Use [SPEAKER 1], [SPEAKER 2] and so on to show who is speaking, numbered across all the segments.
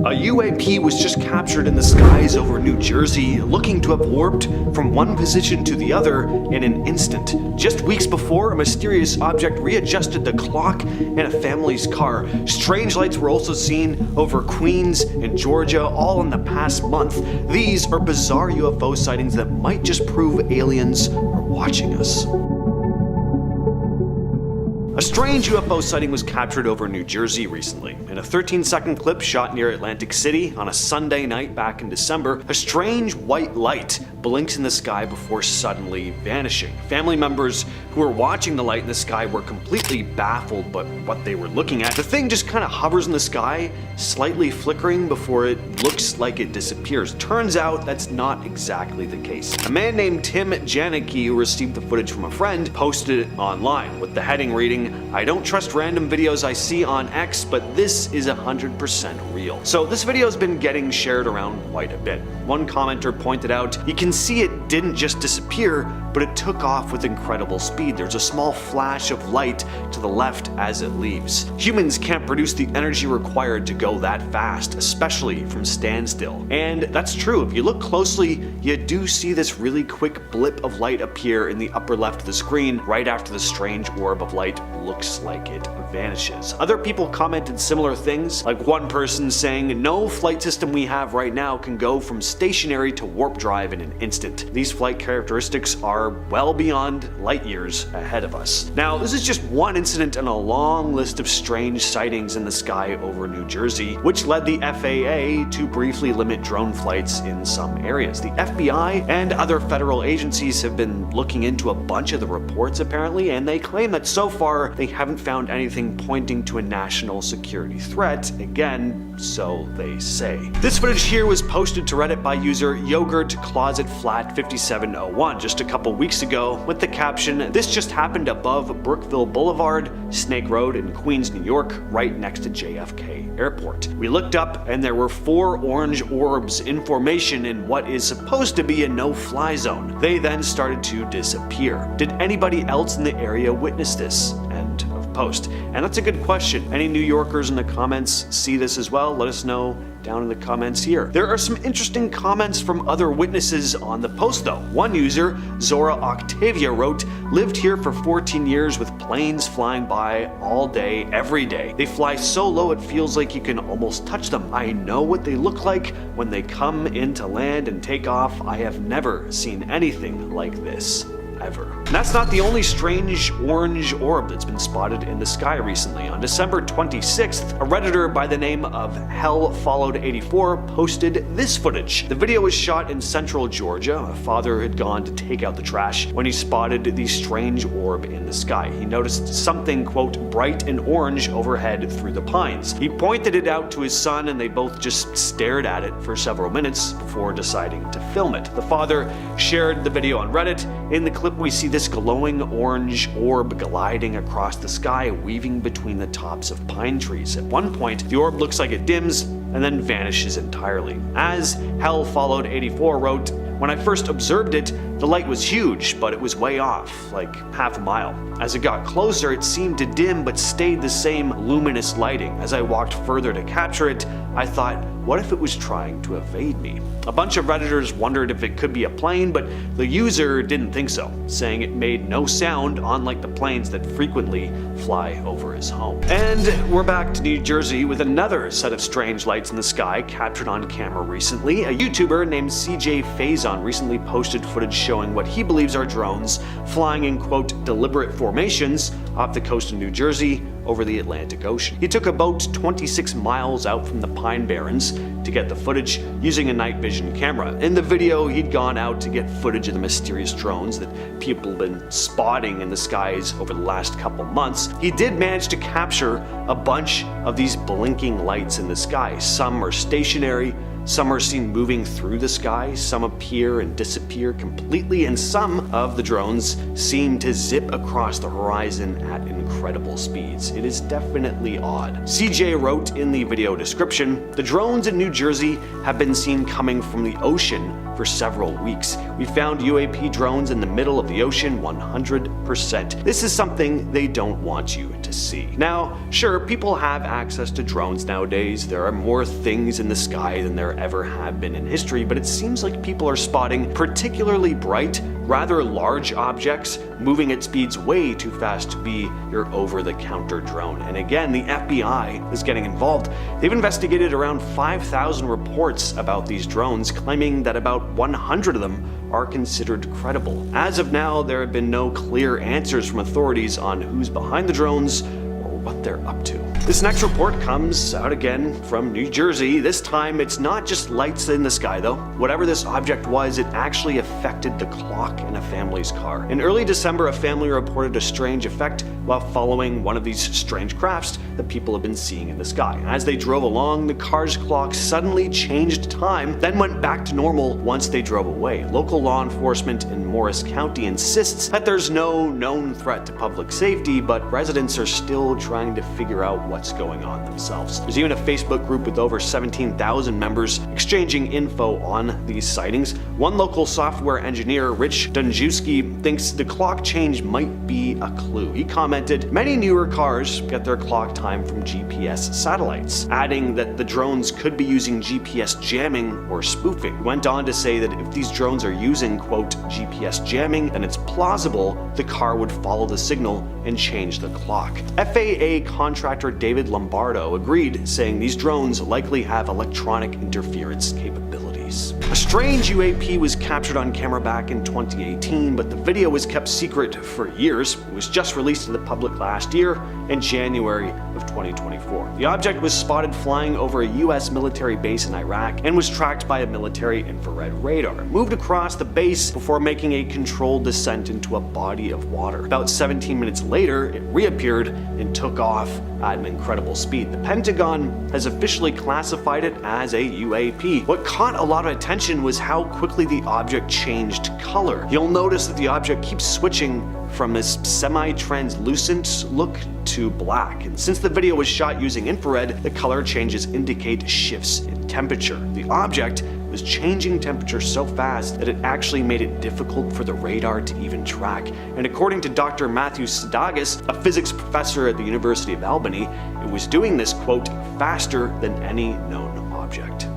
[SPEAKER 1] A UAP was just captured in the skies over New Jersey, looking to have warped from one position to the other in an instant. Just weeks before, a mysterious object readjusted the clock in a family's car. Strange lights were also seen over Queens and Georgia, all in the past month. These are bizarre UFO sightings that might just prove aliens are watching us. A strange UFO sighting was captured over New Jersey recently. In a 13-second clip shot near Atlantic City on a Sunday night back in December, a strange white light blinks in the sky before suddenly vanishing. Family members who were watching the light in the sky were completely baffled by what they were looking at. The thing just kind of hovers in the sky, slightly flickering before it looks like it disappears. Turns out that's not exactly the case. A man named Tim Janicki, who received the footage from a friend, posted it online with the heading reading, "I don't trust random videos I see on X, but this is 100% real." So this video has been getting shared around quite a bit. One commenter pointed out, "You can see it didn't just disappear, but it took off with incredible speed. There's a small flash of light to the left as it leaves. Humans can't produce the energy required to go that fast, especially from standstill." And that's true. If you look closely, you do see this really quick blip of light appear in the upper left of the screen right after the strange orb of light looks like it vanishes. Other people commented similar things, like one person saying, "No flight system we have right now can go from stationary to warp drive in an instant. These flight characteristics are well beyond light years ahead of us." Now, this is just one incident in a long list of strange sightings in the sky over New Jersey, which led the FAA to briefly limit drone flights in some areas. The FBI and other federal agencies have been looking into a bunch of the reports apparently, and they claim that so far they haven't found anything pointing to a national security threat. Again, so they say. This footage here was posted to Reddit by user YogurtClosetFlat5701 just a couple weeks ago with the caption, "This just happened above Brookville Boulevard, Snake Road in Queens, New York, right next to JFK Airport. We looked up and there were 4 orange orbs in formation in what is supposed to be a no-fly zone. They then started to disappear. Did anybody else in the area witness this?" End of post. And that's a good question. Any New Yorkers in the comments see this as well? Let us know down in the comments here. There are some interesting comments from other witnesses on the post though. One user, Zora Octavia, wrote, "Lived here for 14 years with planes flying by all day, every day. They fly so low it feels like you can almost touch them. I know what they look like when they come into land and take off. I have never seen anything like this. Ever." And that's not the only strange orange orb that's been spotted in the sky recently. On December 26th, a Redditor by the name of HellFollowed84 posted this footage. The video was shot in central Georgia. A father had gone to take out the trash when he spotted the strange orb in the sky. He noticed something, quote, "bright and orange overhead through the pines." He pointed it out to his son and they both just stared at it for several minutes before deciding to film it. The father shared the video on Reddit. In the clip we see this glowing orange orb gliding across the sky, weaving between the tops of pine trees. At one point, the orb looks like it dims and then vanishes entirely. As HellFollowed84 wrote, "When I first observed it, the light was huge, but it was way off, like half a mile. As it got closer, it seemed to dim but stayed the same luminous lighting. As I walked further to capture it, I thought, what if it was trying to evade me?" A bunch of Redditors wondered if it could be a plane, but the user didn't think so, saying it made no sound, unlike the planes that frequently fly over his home. And we're back to New Jersey with another set of strange lights in the sky captured on camera recently. A YouTuber named CJ Faison recently posted footage showing what he believes are drones flying in, quote, "deliberate formations" off the coast of New Jersey over the Atlantic Ocean. He took a boat 26 miles out from the Pine Barrens to get the footage using a night vision camera. In the video, he'd gone out to get footage of the mysterious drones that people have been spotting in the skies over the last couple months. He did manage to capture a bunch of these blinking lights in the sky. Some are stationary, Some are seen moving through the sky, some appear and disappear completely, and some of the drones seem to zip across the horizon at incredible speeds. It is definitely odd. CJ wrote in the video description, "The drones in New Jersey have been seen coming from the ocean for several weeks. We found UAP drones in the middle of the ocean 100%. This is something they don't want you to see." Now, sure, people have access to drones nowadays. There are more things in the sky than there ever have been in history, but it seems like people are spotting particularly bright, rather large objects moving at speeds way too fast to be your over-the-counter drone. And again, the FBI is getting involved. They've investigated around 5,000 reports about these drones, claiming that about 100 of them are considered credible. As of now, there have been no clear answers from authorities on who's behind the drones or what they're up to. This next report comes out again from New Jersey. This time, it's not just lights in the sky though. Whatever this object was, it actually affected the clock in a family's car. In early December, a family reported a strange effect while following one of these strange crafts that people have been seeing in the sky. As they drove along, the car's clock suddenly changed time, then went back to normal once they drove away. Local law enforcement in Morris County insists that there's no known threat to public safety, but residents are still trying to figure out what's going on themselves. There's even a Facebook group with over 17,000 members exchanging info on these sightings. One local software engineer, Rich Tunguska, thinks the clock change might be a clue. He commented, "Many newer cars get their clock time from GPS satellites," adding that the drones could be using GPS jamming or spoofing. He went on to say that if these drones are using, quote, GPS jamming, then it's plausible the car would follow the signal and change the clock. FAA contractor David Lombardo agreed, saying these drones likely have electronic interference capabilities. A strange UAP was captured on camera back in 2018, but the video was kept secret for years. It was just released to the public last year in January of 2024. The object was spotted flying over a US military base in Iraq and was tracked by a military infrared radar. It moved across the base before making a controlled descent into a body of water. About 17 minutes later, it reappeared and took off at an incredible speed. The Pentagon has officially classified it as a UAP. What caught a lot of attention was how quickly the object changed color. You'll notice that the object keeps switching from this semi-translucent look to black. And since the video was shot using infrared, the color changes indicate shifts in temperature. The object was changing temperature so fast that it actually made it difficult for the radar to even track. And according to Dr. Matthew Sadagas, a physics professor at the University of Albany, it was doing this, quote, faster than any known object.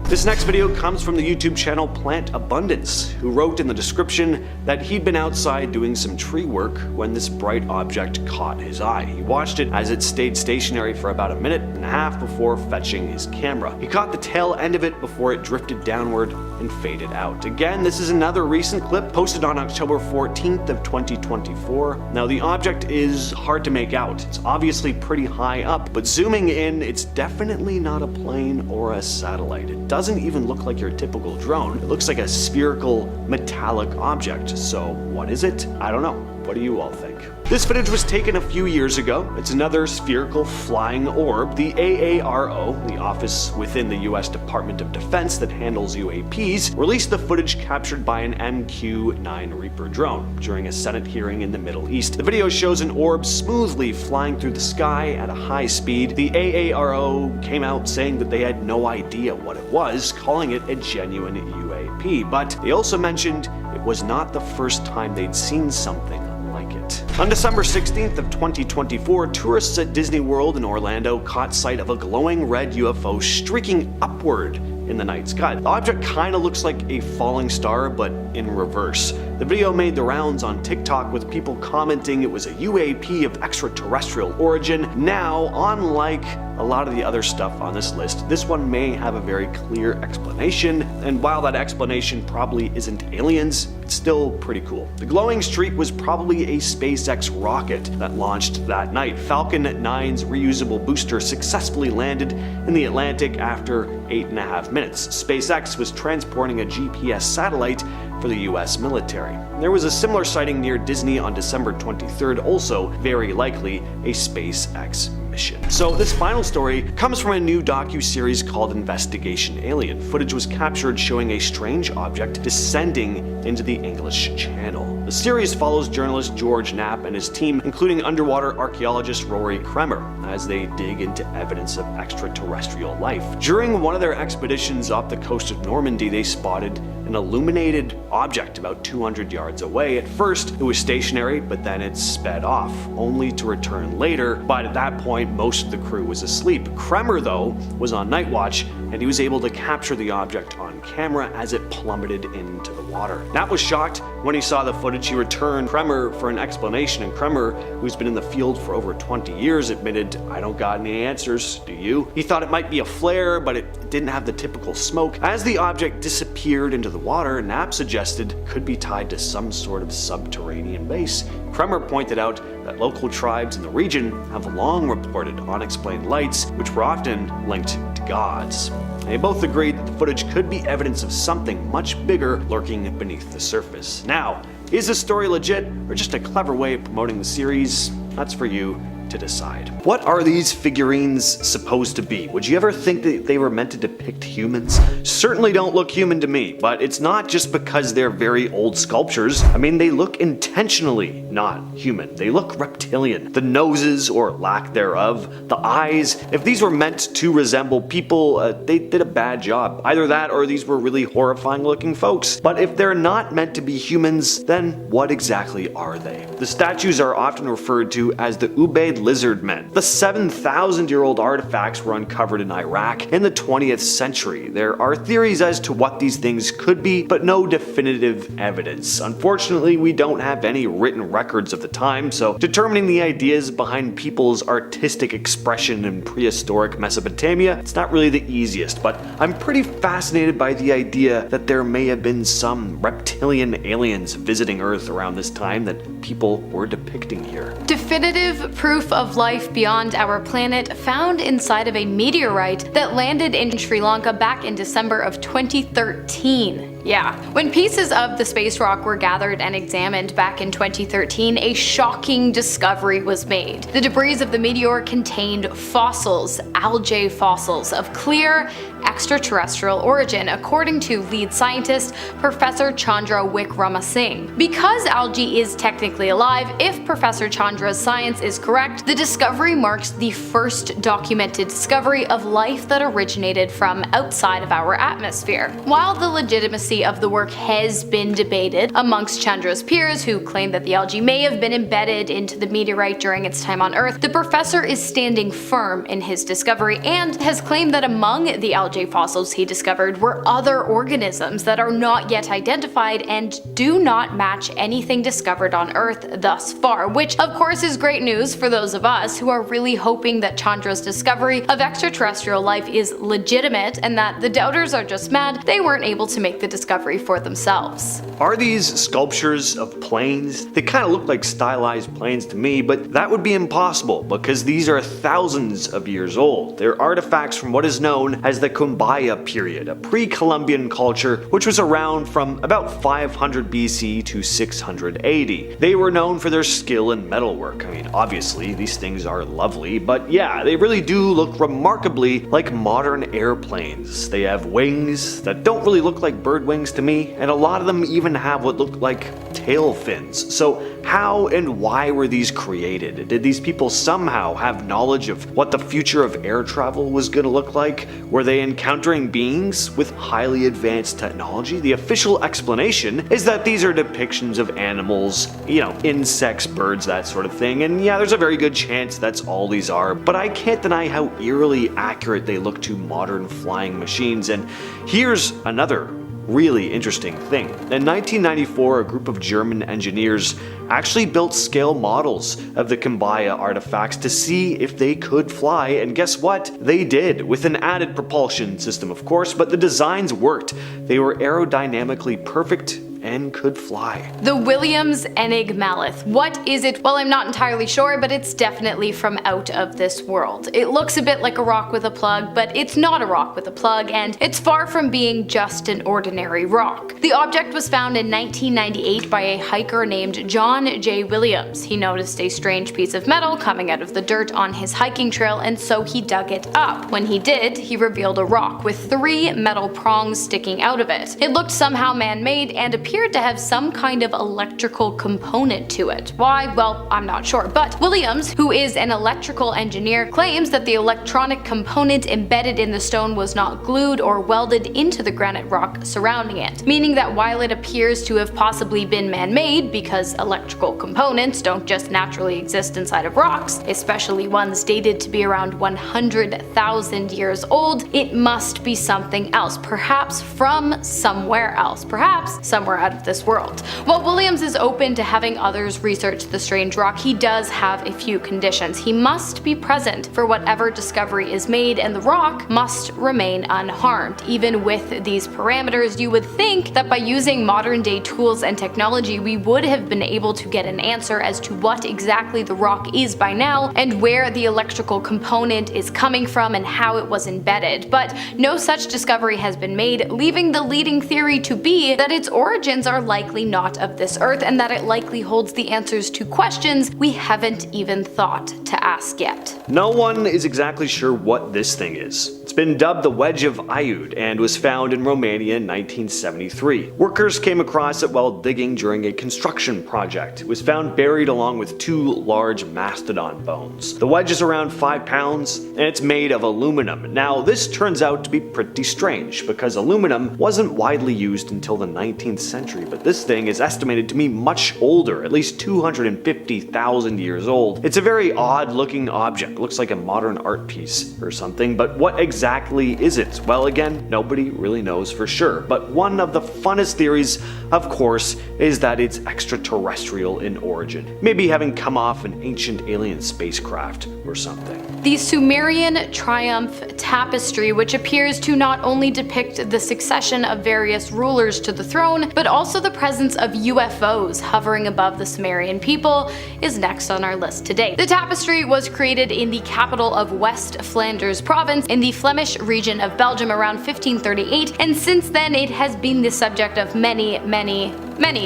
[SPEAKER 1] This next video comes from the YouTube channel Plant Abundance, who wrote in the description that he'd been outside doing some tree work when this bright object caught his eye. He watched it as it stayed stationary for about a minute and a half before fetching his camera. He caught the tail end of it before it drifted downward and faded out. Again, this is another recent clip posted on October 14th of 2024. Now the object is hard to make out. It's obviously pretty high up, but zooming in, it's definitely not a plane or a satellite. It doesn't even look like your typical drone. It looks like a spherical metallic object. So what is it? I don't know. What do you all think? This footage was taken a few years ago. It's another spherical flying orb. The AARO, the office within the US Department of Defense that handles UAPs, released the footage captured by an MQ-9 Reaper drone during a Senate hearing in the Middle East. The video shows an orb smoothly flying through the sky at a high speed. The AARO came out saying that they had no idea what it was, calling it a genuine UAP, but they also mentioned it was not the first time they'd seen something like it. On December 16th of 2024, tourists at Disney World in Orlando caught sight of a glowing red UFO streaking upward in the night sky. The object kinda looks like a falling star, but in reverse. The video made the rounds on TikTok with people commenting it was a UAP of extraterrestrial origin. Now, unlike a lot of the other stuff on this list, this one may have a very clear explanation, and while that explanation probably isn't aliens, it's still pretty cool. The glowing streak was probably a SpaceX rocket that launched that night. Falcon 9's reusable booster successfully landed in the Atlantic after 8.5 minutes. SpaceX was transporting a GPS satellite for the US military. There was a similar sighting near Disney on December 23rd, also very likely a SpaceX mission. So this final story comes from a new docu-series called Investigation Alien. Footage was captured showing a strange object descending into the English Channel. The series follows journalist George Knapp and his team, including underwater archaeologist Rory Kremer, as they dig into evidence of extraterrestrial life. During one of their expeditions off the coast of Normandy, they spotted an illuminated object about 200 yards away. At first, it was stationary, but then it sped off, only to return later, but at that point, most of the crew was asleep. Kremer, though, was on night watch, and he was able to capture the object on camera as it plummeted into the water. Knapp was shocked when he saw the footage. He returned Kremer for an explanation, and Kremer, who's been in the field for over 20 years, admitted, "I don't got any answers, do you?" He thought it might be a flare, but it didn't have the typical smoke. As the object disappeared into the water, Knapp suggested it could be tied to some sort of subterranean base. Kremer pointed out that local tribes in the region have long reported unexplained lights, which were often linked to gods. They both agreed that the footage could be evidence of something much bigger lurking beneath the surface. Now, is this story legit or just a clever way of promoting the series? That's for you to decide. What are these figurines supposed to be? Would you ever think that they were meant to depict humans? Certainly don't look human to me, but it's not just because they're very old sculptures. I mean, they look intentionally not human. They look reptilian. The noses, or lack thereof, the eyes, if these were meant to resemble people, they did a bad job. Either that or these were really horrifying looking folks. But if they're not meant to be humans, then what exactly are they? The statues are often referred to as the Ubaid lizard men. The 7,000-year-old artifacts were uncovered in Iraq in the 20th century. There are theories as to what these things could be, but no definitive evidence. Unfortunately, we don't have any written records of the time, so determining the ideas behind people's artistic expression in prehistoric Mesopotamia, it's not really the easiest, but I'm pretty fascinated by the idea that there may have been some reptilian aliens visiting Earth around this time that people were depicting here.
[SPEAKER 2] Definitive proof of life beyond our planet found inside of a meteorite that landed in Sri Lanka back in December of 2013. Yeah. When pieces of the space rock were gathered and examined back in 2013, a shocking discovery was made. The debris of the meteor contained fossils, algae fossils, of clear extraterrestrial origin, according to lead scientist Professor Chandra Wickramasinghe. Because algae is technically alive, if Professor Chandra's science is correct, the discovery marks the first documented discovery of life that originated from outside of our atmosphere. While the legitimacy of the work has been debated amongst Chandra's peers, who claim that the algae may have been embedded into the meteorite during its time on Earth, the professor is standing firm in his discovery and has claimed that among the algae fossils he discovered were other organisms that are not yet identified and do not match anything discovered on Earth thus far, which of course is great news for those of us who are really hoping that Chandra's discovery of extraterrestrial life is legitimate and that the doubters are just mad they weren't able to make the discovery for themselves.
[SPEAKER 1] Are these sculptures of planes? They kind of look like stylized planes to me, but that would be impossible because these are thousands of years old. They're artifacts from what is known as the Kumbaya period, a pre-Columbian culture which was around from about 500 BC to 600 AD. They were known for their skill in metalwork. I mean, obviously these things are lovely, but yeah, they really do look remarkably like modern airplanes. They have wings that don't really look like bird wings to me, and a lot of them even have what look like tail fins. So how and why were these created? Did these people somehow have knowledge of what the future of air travel was going to look like? Were they encountering beings with highly advanced technology? The official explanation is that these are depictions of animals, insects, birds, that sort of thing, and yeah, there's a very good chance that's all these are, but I can't deny how eerily accurate they look to modern flying machines. And here's another really interesting thing. In 1994, a group of German engineers actually built scale models of the Kumbaya artifacts to see if they could fly, and guess what? They did, with an added propulsion system of course, but the designs worked. They were aerodynamically perfect and could fly.
[SPEAKER 2] The Williams Enigmalith. What is it? Well, I'm not entirely sure, but it's definitely from out of this world. It looks a bit like a rock with a plug, but it's not a rock with a plug, and it's far from being just an ordinary rock. The object was found in 1998 by a hiker named John J. Williams. He noticed a strange piece of metal coming out of the dirt on his hiking trail, and so he dug it up. When he did, he revealed a rock with 3 metal prongs sticking out of it. It looked somehow man-made and appeared to have some kind of electrical component to it. Why? Well, I'm not sure. But Williams, who is an electrical engineer, claims that the electronic component embedded in the stone was not glued or welded into the granite rock surrounding it, meaning that while it appears to have possibly been man-made, because electrical components don't just naturally exist inside of rocks, especially ones dated to be around 100,000 years old, it must be something else, perhaps from somewhere else, perhaps somewhere out of this world. While Williams is open to having others research the strange rock, he does have a few conditions. He must be present for whatever discovery is made, and the rock must remain unharmed. Even with these parameters, you would think that by using modern day tools and technology, we would have been able to get an answer as to what exactly the rock is by now, and where the electrical component is coming from and how it was embedded. But no such discovery has been made, leaving the leading theory to be that its origins are likely not of this earth, and that it likely holds the answers to questions we haven't even thought to ask yet.
[SPEAKER 1] No one is exactly sure what this thing is. It's been dubbed the Wedge of Aiud and was found in Romania in 1973. Workers came across it while digging during a construction project. It was found buried along with 2 large mastodon bones. The wedge is around 5 pounds and it's made of aluminum. Now, this turns out to be pretty strange because aluminum wasn't widely used until the 19th century, but this thing is estimated to be much older, at least 250,000 years old. It's a very odd looking object. It looks like a modern art piece or something, but what exactly is it? Well, again, nobody really knows for sure, but one of the funnest theories, of course, is that it's extraterrestrial in origin, maybe having come off an ancient alien spacecraft or something.
[SPEAKER 2] The Sumerian Triumph Tapestry, which appears to not only depict the succession of various rulers to the throne, but also the presence of UFOs hovering above the Sumerian people, is next on our list today. The tapestry was created in the capital of West Flanders province in the Flemish region of Belgium around 1538, and since then it has been the subject of many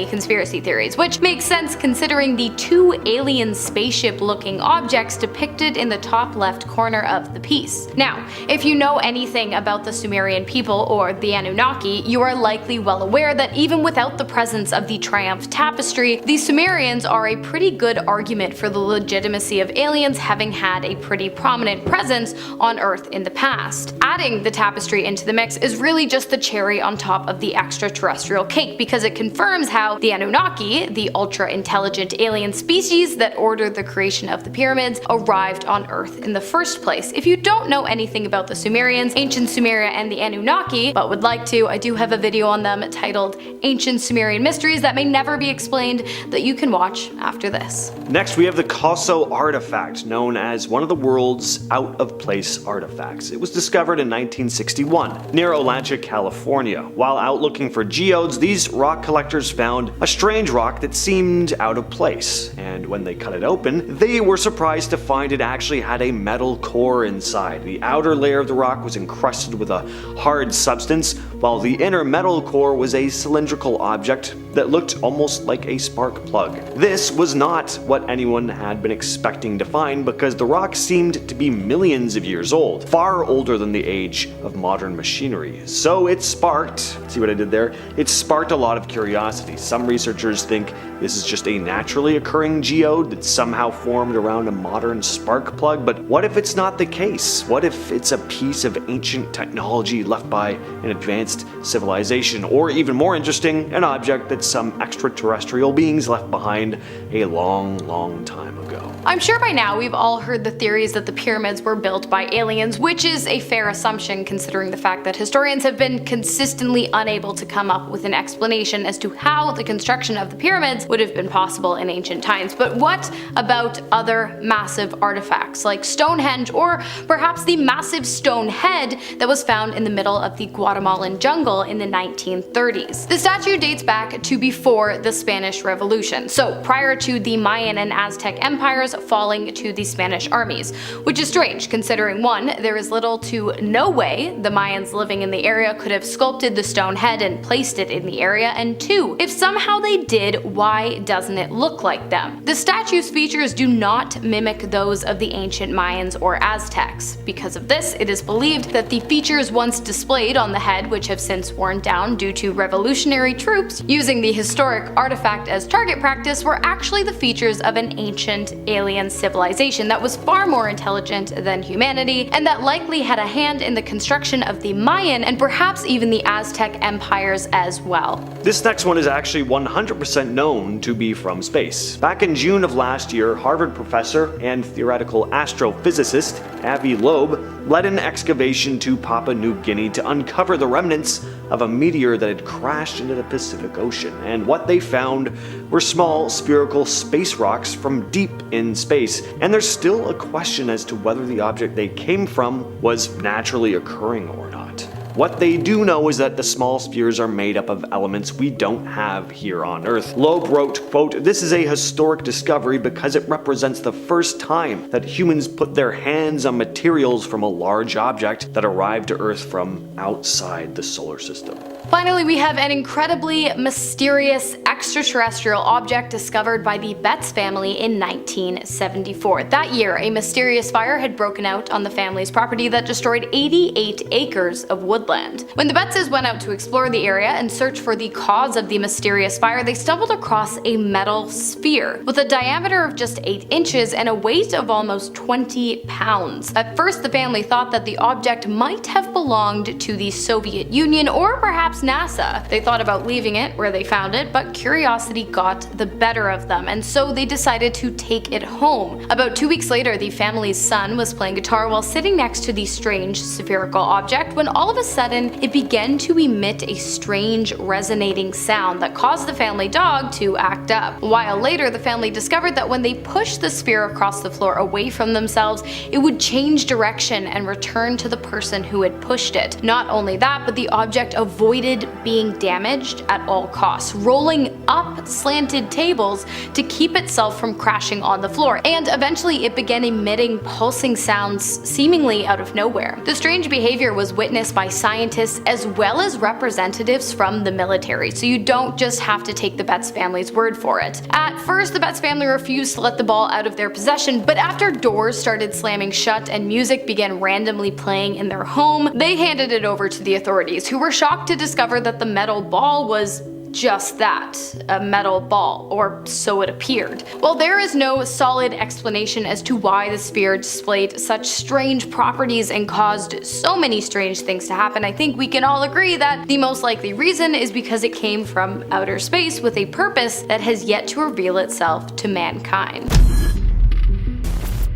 [SPEAKER 2] conspiracy theories, which makes sense considering the 2 alien spaceship-looking objects depicted in the top left corner of the piece. Now, if you know anything about the Sumerian people or the Anunnaki, you are likely well aware that even without the presence of the Triumph Tapestry, the Sumerians are a pretty good argument for the legitimacy of aliens having had a pretty prominent presence on Earth in the past. Adding the tapestry into the mix is really just the cherry on top of the extraterrestrial cake, because it confirms how the Anunnaki, the ultra-intelligent alien species that ordered the creation of the pyramids, arrived on Earth in the first place. If you don't know anything about the Sumerians, ancient Sumeria, and the Anunnaki, but would like to, I do have a video on them titled Ancient Sumerian Mysteries That May Never Be Explained that you can watch after this.
[SPEAKER 1] Next, we have the Tunguska Artifact, known as one of the world's out-of-place artifacts. It was discovered in 1961 near Olancha, California. While out looking for geodes, these rock collectors found a strange rock that seemed out of place, and when they cut it open, they were surprised to find it actually had a metal core inside. The outer layer of the rock was encrusted with a hard substance, while the inner metal core was a cylindrical object that looked almost like a spark plug. This was not what anyone had been expecting to find, because the rock seemed to be millions of years old, far older than the age of modern machinery. So it sparked, see what I did there? It sparked a lot of curiosity. Some researchers think this is just a naturally occurring geode that somehow formed around a modern spark plug, but what if it's not the case? What if it's a piece of ancient technology left by an advanced civilization, or even more interesting, an object that some extraterrestrial beings left behind a long time ago?
[SPEAKER 2] I'm sure by now we've all heard the theories that the pyramids were built by aliens, which is a fair assumption considering the fact that historians have been consistently unable to come up with an explanation as to how the construction of the pyramids would have been possible in ancient times. But what about other massive artifacts like Stonehenge, or perhaps the massive stone head that was found in the middle of the Guatemalan jungle in the 1930s? The statue dates back to before the Spanish Revolution, so prior to the Mayan and Aztec empires falling to the Spanish armies, which is strange considering 1, there is little to no way the Mayans living in the area could have sculpted the stone head and placed it in the area, and 2, if somehow they did, why doesn't it look like them? The statue's features do not mimic those of the ancient Mayans or Aztecs. Because of this, it is believed that the features once displayed on the head, which have since worn down due to revolutionary troops using the historic artifact as target practice, were actually the features of an ancient alien civilization that was far more intelligent than humanity, and that likely had a hand in the construction of the Mayan and perhaps even the Aztec empires as well.
[SPEAKER 1] This next one is actually 100% known to be from space. Back in June of last year, Harvard professor and theoretical astrophysicist Avi Loeb led an excavation to Papua New Guinea to uncover the remnants of a meteor that had crashed into the Pacific Ocean, and what they found were small spherical space rocks from deep in space, and there's still a question as to whether the object they came from was naturally occurring or not. What they do know is that the small spheres are made up of elements we don't have here on Earth. Loeb wrote, quote, "This is a historic discovery because it represents the first time that humans put their hands on materials from a large object that arrived to Earth from outside the solar system."
[SPEAKER 2] Finally, we have an incredibly mysterious extraterrestrial object discovered by the Betts family in 1974. That year, a mysterious fire had broken out on the family's property that destroyed 88 acres of woodland. When the Bettses went out to explore the area and search for the cause of the mysterious fire, they stumbled across a metal sphere with a diameter of just 8 inches and a weight of almost 20 pounds. At first, the family thought that the object might have belonged to the Soviet Union or perhaps NASA. They thought about leaving it where they found it, but curiosity got the better of them, and so they decided to take it home. About 2 weeks later, the family's son was playing guitar while sitting next to the strange spherical object when all of a sudden it began to emit a strange resonating sound that caused the family dog to act up. A while later, the family discovered that when they pushed the sphere across the floor away from themselves, it would change direction and return to the person who had pushed it. Not only that, but the object avoided being damaged at all costs, rolling up slanted tables to keep itself from crashing on the floor, and eventually it began emitting pulsing sounds seemingly out of nowhere. The strange behavior was witnessed by scientists as well as representatives from the military, so you don't just have to take the Betts family's word for it. At first, the Betts family refused to let the ball out of their possession, but after doors started slamming shut and music began randomly playing in their home, they handed it over to the authorities, who were shocked to discover that the metal ball was just that, a metal ball, or so it appeared. While there is no solid explanation as to why the sphere displayed such strange properties and caused so many strange things to happen, I think we can all agree that the most likely reason is because it came from outer space with a purpose that has yet to reveal itself to mankind.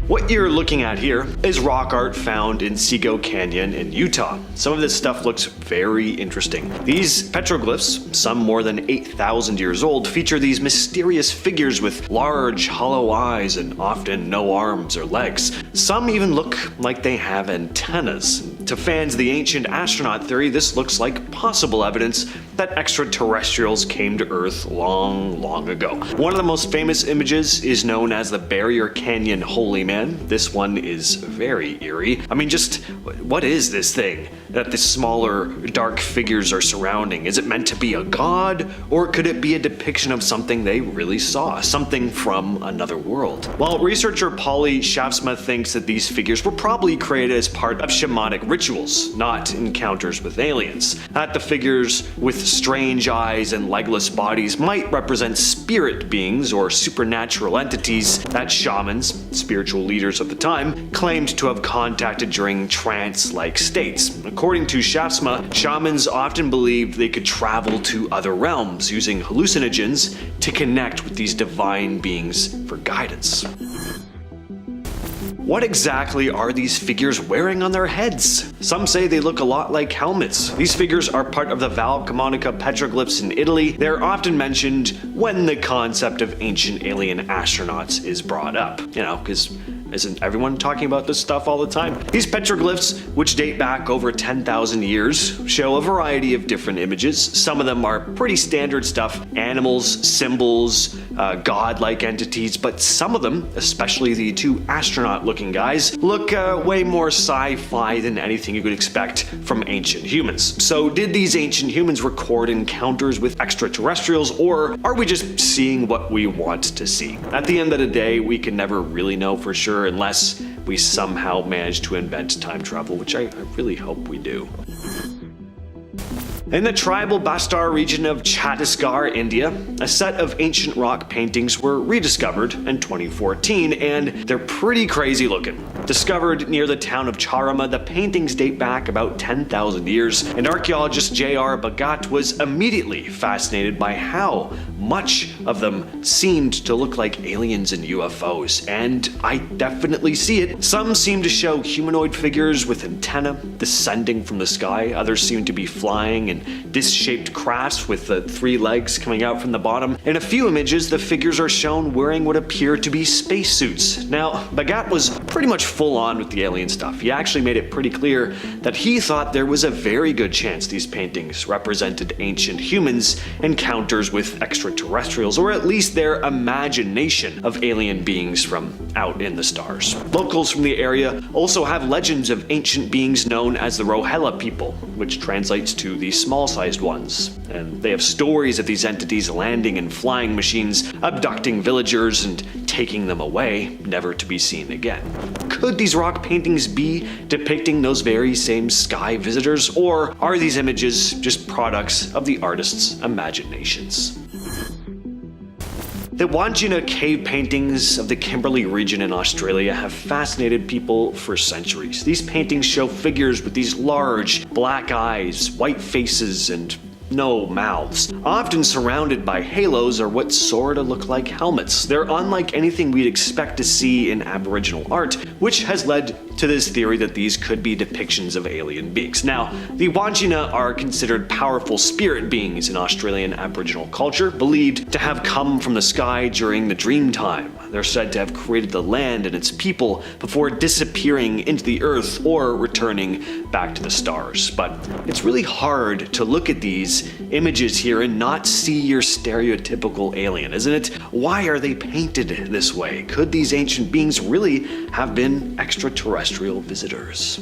[SPEAKER 1] What you're looking at here is rock art found in Sego Canyon in Utah. Some of this stuff looks very interesting. These petroglyphs, some more than 8,000 years old, feature these mysterious figures with large, hollow eyes and often no arms or legs. Some even look like they have antennas. To fans of the ancient astronaut theory, this looks like possible evidence that extraterrestrials came to Earth long ago. One of the most famous images is known as the Barrier Canyon Holy Man. This one is very eerie. I mean, just what is this thing that the smaller, dark figures are surrounding? Is it meant to be a god, or could it be a depiction of something they really saw, something from another world? Well, researcher Polly Schaafsma thinks that these figures were probably created as part of shamanic rituals, not encounters with aliens. That the figures with strange eyes and legless bodies might represent spirit beings or supernatural entities that shamans, spiritual leaders of the time, claimed to have contacted during trance-like states. According to Schaafsma, shamans often believed they could travel to other realms using hallucinogens to connect with these divine beings for guidance. what exactly are these figures wearing on their heads? Some say they look a lot like helmets. These figures are part of the Val Camonica petroglyphs in Italy. They're often mentioned when the concept of ancient alien astronauts is brought up. You know, because isn't everyone talking about this stuff all the time? These petroglyphs, which date back over 10,000 years, show a variety of different images. Some of them are pretty standard stuff, animals, symbols, godlike entities, but some of them, especially the two astronaut-looking guys, look way more sci-fi than anything you could expect from ancient humans. So did these ancient humans record encounters with extraterrestrials, or are we just seeing what we want to see? At the end of the day, we can never really know for sure unless we somehow manage to invent time travel, which I really hope we do. In the tribal Bastar region of Chhattisgarh, India, a set of ancient rock paintings were rediscovered in 2014, and they're pretty crazy looking. Discovered near the town of Charama, the paintings date back about 10,000 years, and archaeologist J.R. Bhagat was immediately fascinated by how much of them seemed to look like aliens and UFOs, and I definitely see it. Some seem to show humanoid figures with antennae descending from the sky, others seem to be flying in disc-shaped crafts with the 3 legs coming out from the bottom. In a few images, the figures are shown wearing what appear to be spacesuits. Now, Bhagat was pretty much full on with the alien stuff. He actually made it pretty clear that he thought there was a very good chance these paintings represented ancient humans' encounters with extraterrestrials, or at least their imagination of alien beings from out in the stars. Locals from the area also have legends of ancient beings known as the Rohela people, which translates to the small-sized ones, and they have stories of these entities landing in flying machines, abducting villagers and taking them away, never to be seen again. Could these rock paintings be depicting those very same sky visitors, or are these images just products of the artist's imaginations? The Wandjina cave paintings of the Kimberley region in Australia have fascinated people for centuries. These paintings show figures with these large black eyes, white faces, and no mouths, often surrounded by halos or what sorta look like helmets. They're unlike anything we'd expect to see in Aboriginal art, which has led to this theory that these could be depictions of alien beings. Now, the Wandjina are considered powerful spirit beings in Australian Aboriginal culture, believed to have come from the sky during the dream time. They're said to have created the land and its people before disappearing into the earth or returning back to the stars. But it's really hard to look at these images here and not see your stereotypical alien, isn't it? Why are they painted this way? Could these ancient beings really have been extraterrestrial visitors?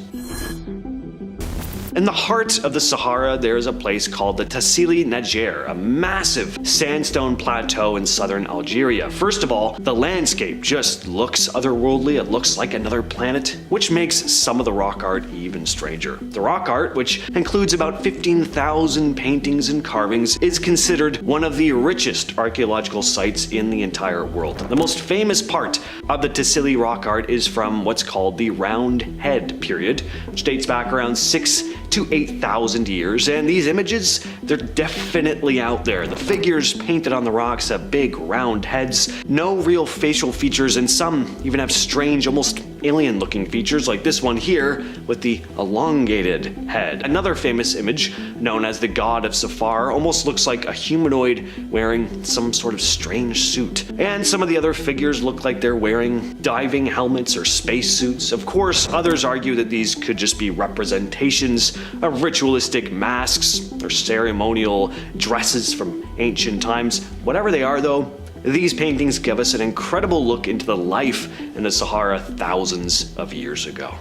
[SPEAKER 1] In the heart of the Sahara, there is a place called the Tassili Najer, a massive sandstone plateau in southern Algeria. First of all, the landscape just looks otherworldly. It looks like another planet, which makes some of the rock art even stranger. The rock art, which includes about 15,000 paintings and carvings, is considered one of the richest archaeological sites in the entire world. The most famous part of the Tassili rock art is from what's called the Round Head period, which dates back around 6,000 to 8,000 years, and these images, they're definitely out there. The figures painted on the rocks have big round heads, no real facial features, and some even have strange, almost alien-looking features like this one here with the elongated head. Another famous image, known as the God of Safar, almost looks like a humanoid wearing some sort of strange suit. And some of the other figures look like they're wearing diving helmets or spacesuits. Of course, others argue that these could just be representations of ritualistic masks or ceremonial dresses from ancient times. Whatever they are, though, these paintings give us an incredible look into the life in the Sahara thousands of years ago.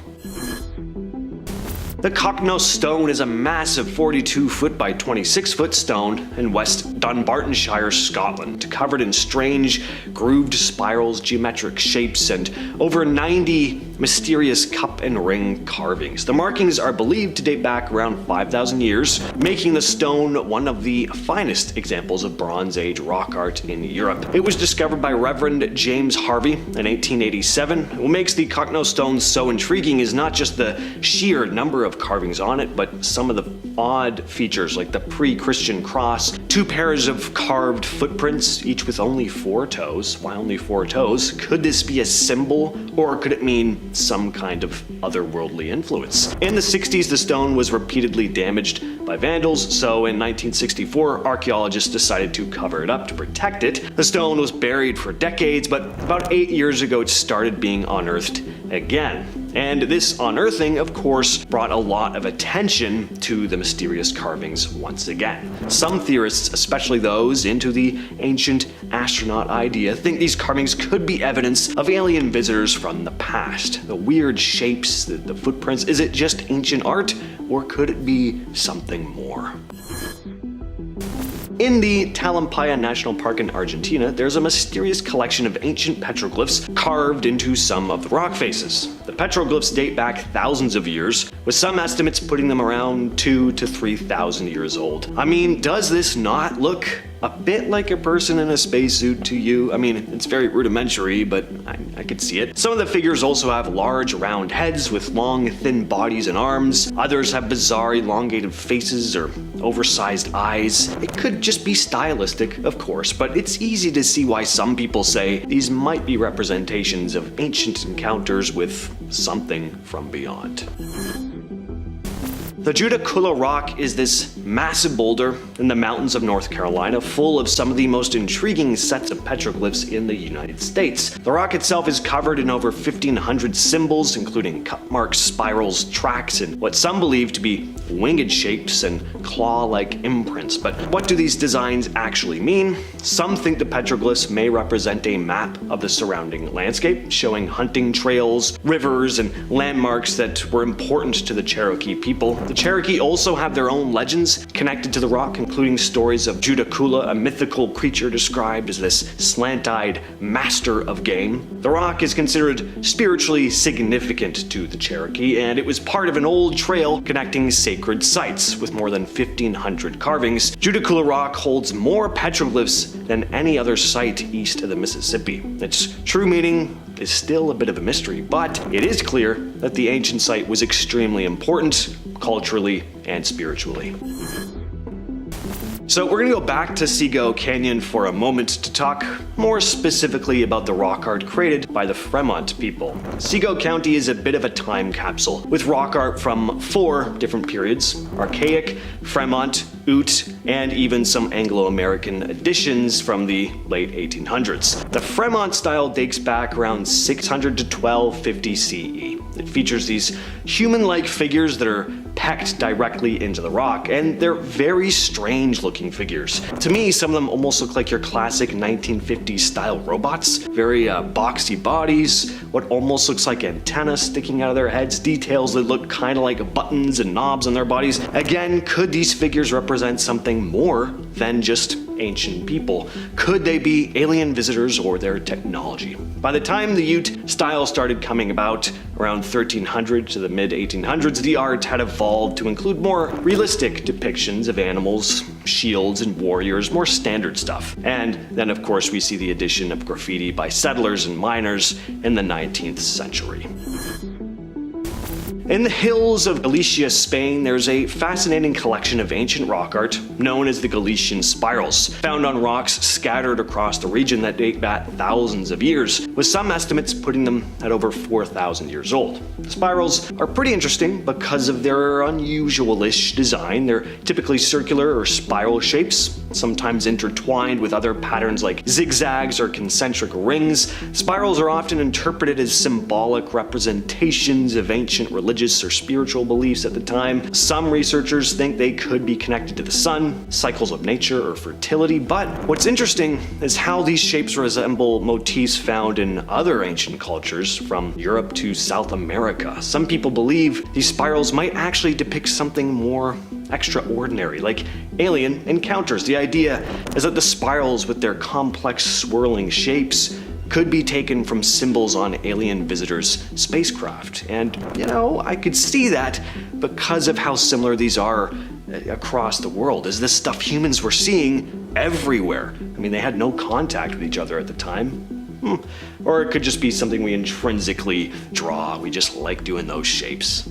[SPEAKER 1] The Cocknos Stone is a massive 42-foot by 26-foot stone in West Dunbartonshire, Scotland, covered in strange, grooved spirals, geometric shapes, and over 90 mysterious cup and ring carvings. The markings are believed to date back around 5,000 years, making the stone one of the finest examples of Bronze Age rock art in Europe. It was discovered by Reverend James Harvey in 1887. What makes the Cocknos Stone so intriguing is not just the sheer number of carvings on it, but some of the odd features like the pre-Christian cross, 2 pairs of carved footprints, each with only 4 toes. Why only 4 toes? Could this be a symbol, or could it mean some kind of otherworldly influence. In the 60s, the stone was repeatedly damaged by vandals, so in 1964, archaeologists decided to cover it up to protect it. The stone was buried for decades, but about 8 years ago it started being unearthed again. And this unearthing, of course, brought a lot of attention to the mysterious carvings once again. Some theorists, especially those into the ancient astronaut idea, think these carvings could be evidence of alien visitors from the past. The weird shapes, the footprints, is it just ancient art, or could it be something more? In the Talampaya National Park in Argentina, there's a mysterious collection of ancient petroglyphs carved into some of the rock faces. The petroglyphs date back thousands of years, with some estimates putting them around 2,000 to 3,000 years old. I mean, does this not look a bit like a person in a spacesuit to you? I mean, it's very rudimentary, but I could see it. Some of the figures also have large round heads with long thin bodies and arms. Others have bizarre elongated faces or oversized eyes. It could just be stylistic, of course, but it's easy to see why some people say these might be representations of ancient encounters with something from beyond. The Judakula Rock is this massive boulder in the mountains of North Carolina, full of some of the most intriguing sets of petroglyphs in the United States. The rock itself is covered in over 1,500 symbols, including cut marks, spirals, tracks, and what some believe to be winged shapes and claw-like imprints. But what do these designs actually mean? Some think the petroglyphs may represent a map of the surrounding landscape, showing hunting trails, rivers, and landmarks that were important to the Cherokee people. The Cherokee also have their own legends connected to the rock, including stories of Judakula, a mythical creature described as this slant-eyed master of game. The rock is considered spiritually significant to the Cherokee, and it was part of an old trail connecting sacred sites. With more than 1,500 carvings, Judakula Rock holds more petroglyphs than any other site east of the Mississippi. Its true meaning is still a bit of a mystery, but it is clear that the ancient site was extremely important culturally and spiritually. So we're gonna go back to Sego Canyon for a moment to talk more specifically about the rock art created by the Fremont people. Sego County is a bit of a time capsule, with rock art from 4 different periods: Archaic, Fremont, Ute, and even some Anglo-American additions from the late 1800s. The Fremont style dates back around 600 to 1250 CE. It features these human-like figures that are pecked directly into the rock, and they're very strange looking figures. To me, some of them almost look like your classic 1950s style robots. Very boxy bodies, what almost looks like antennas sticking out of their heads, details that look kind of like buttons and knobs on their bodies. Again, could these figures represent something more than just ancient people? Could they be alien visitors or their technology? By the time the Ute style started coming about, around 1300 to the mid-1800s, the art had evolved to include more realistic depictions of animals, shields, and warriors, more standard stuff. And then, of course, we see the addition of graffiti by settlers and miners in the 19th century. In the hills of Galicia, Spain, there's a fascinating collection of ancient rock art known as the Galician spirals, found on rocks scattered across the region that date back thousands of years, with some estimates putting them at over 4,000 years old. The spirals are pretty interesting because of their unusual-ish design. They're typically circular or spiral shapes, sometimes intertwined with other patterns like zigzags or concentric rings. Spirals are often interpreted as symbolic representations of ancient religions or spiritual beliefs at the time. Some researchers think they could be connected to the sun, cycles of nature, or fertility, but what's interesting is how these shapes resemble motifs found in other ancient cultures from Europe to South America. Some people believe these spirals might actually depict something more extraordinary, like alien encounters. The idea is that the spirals, with their complex swirling shapes, could be taken from symbols on alien visitors' spacecraft. And, I could see that because of how similar these are across the world. Is this stuff humans were seeing everywhere? I mean, they had no contact with each other at the time. Or it could just be something we intrinsically draw. We just like doing those shapes,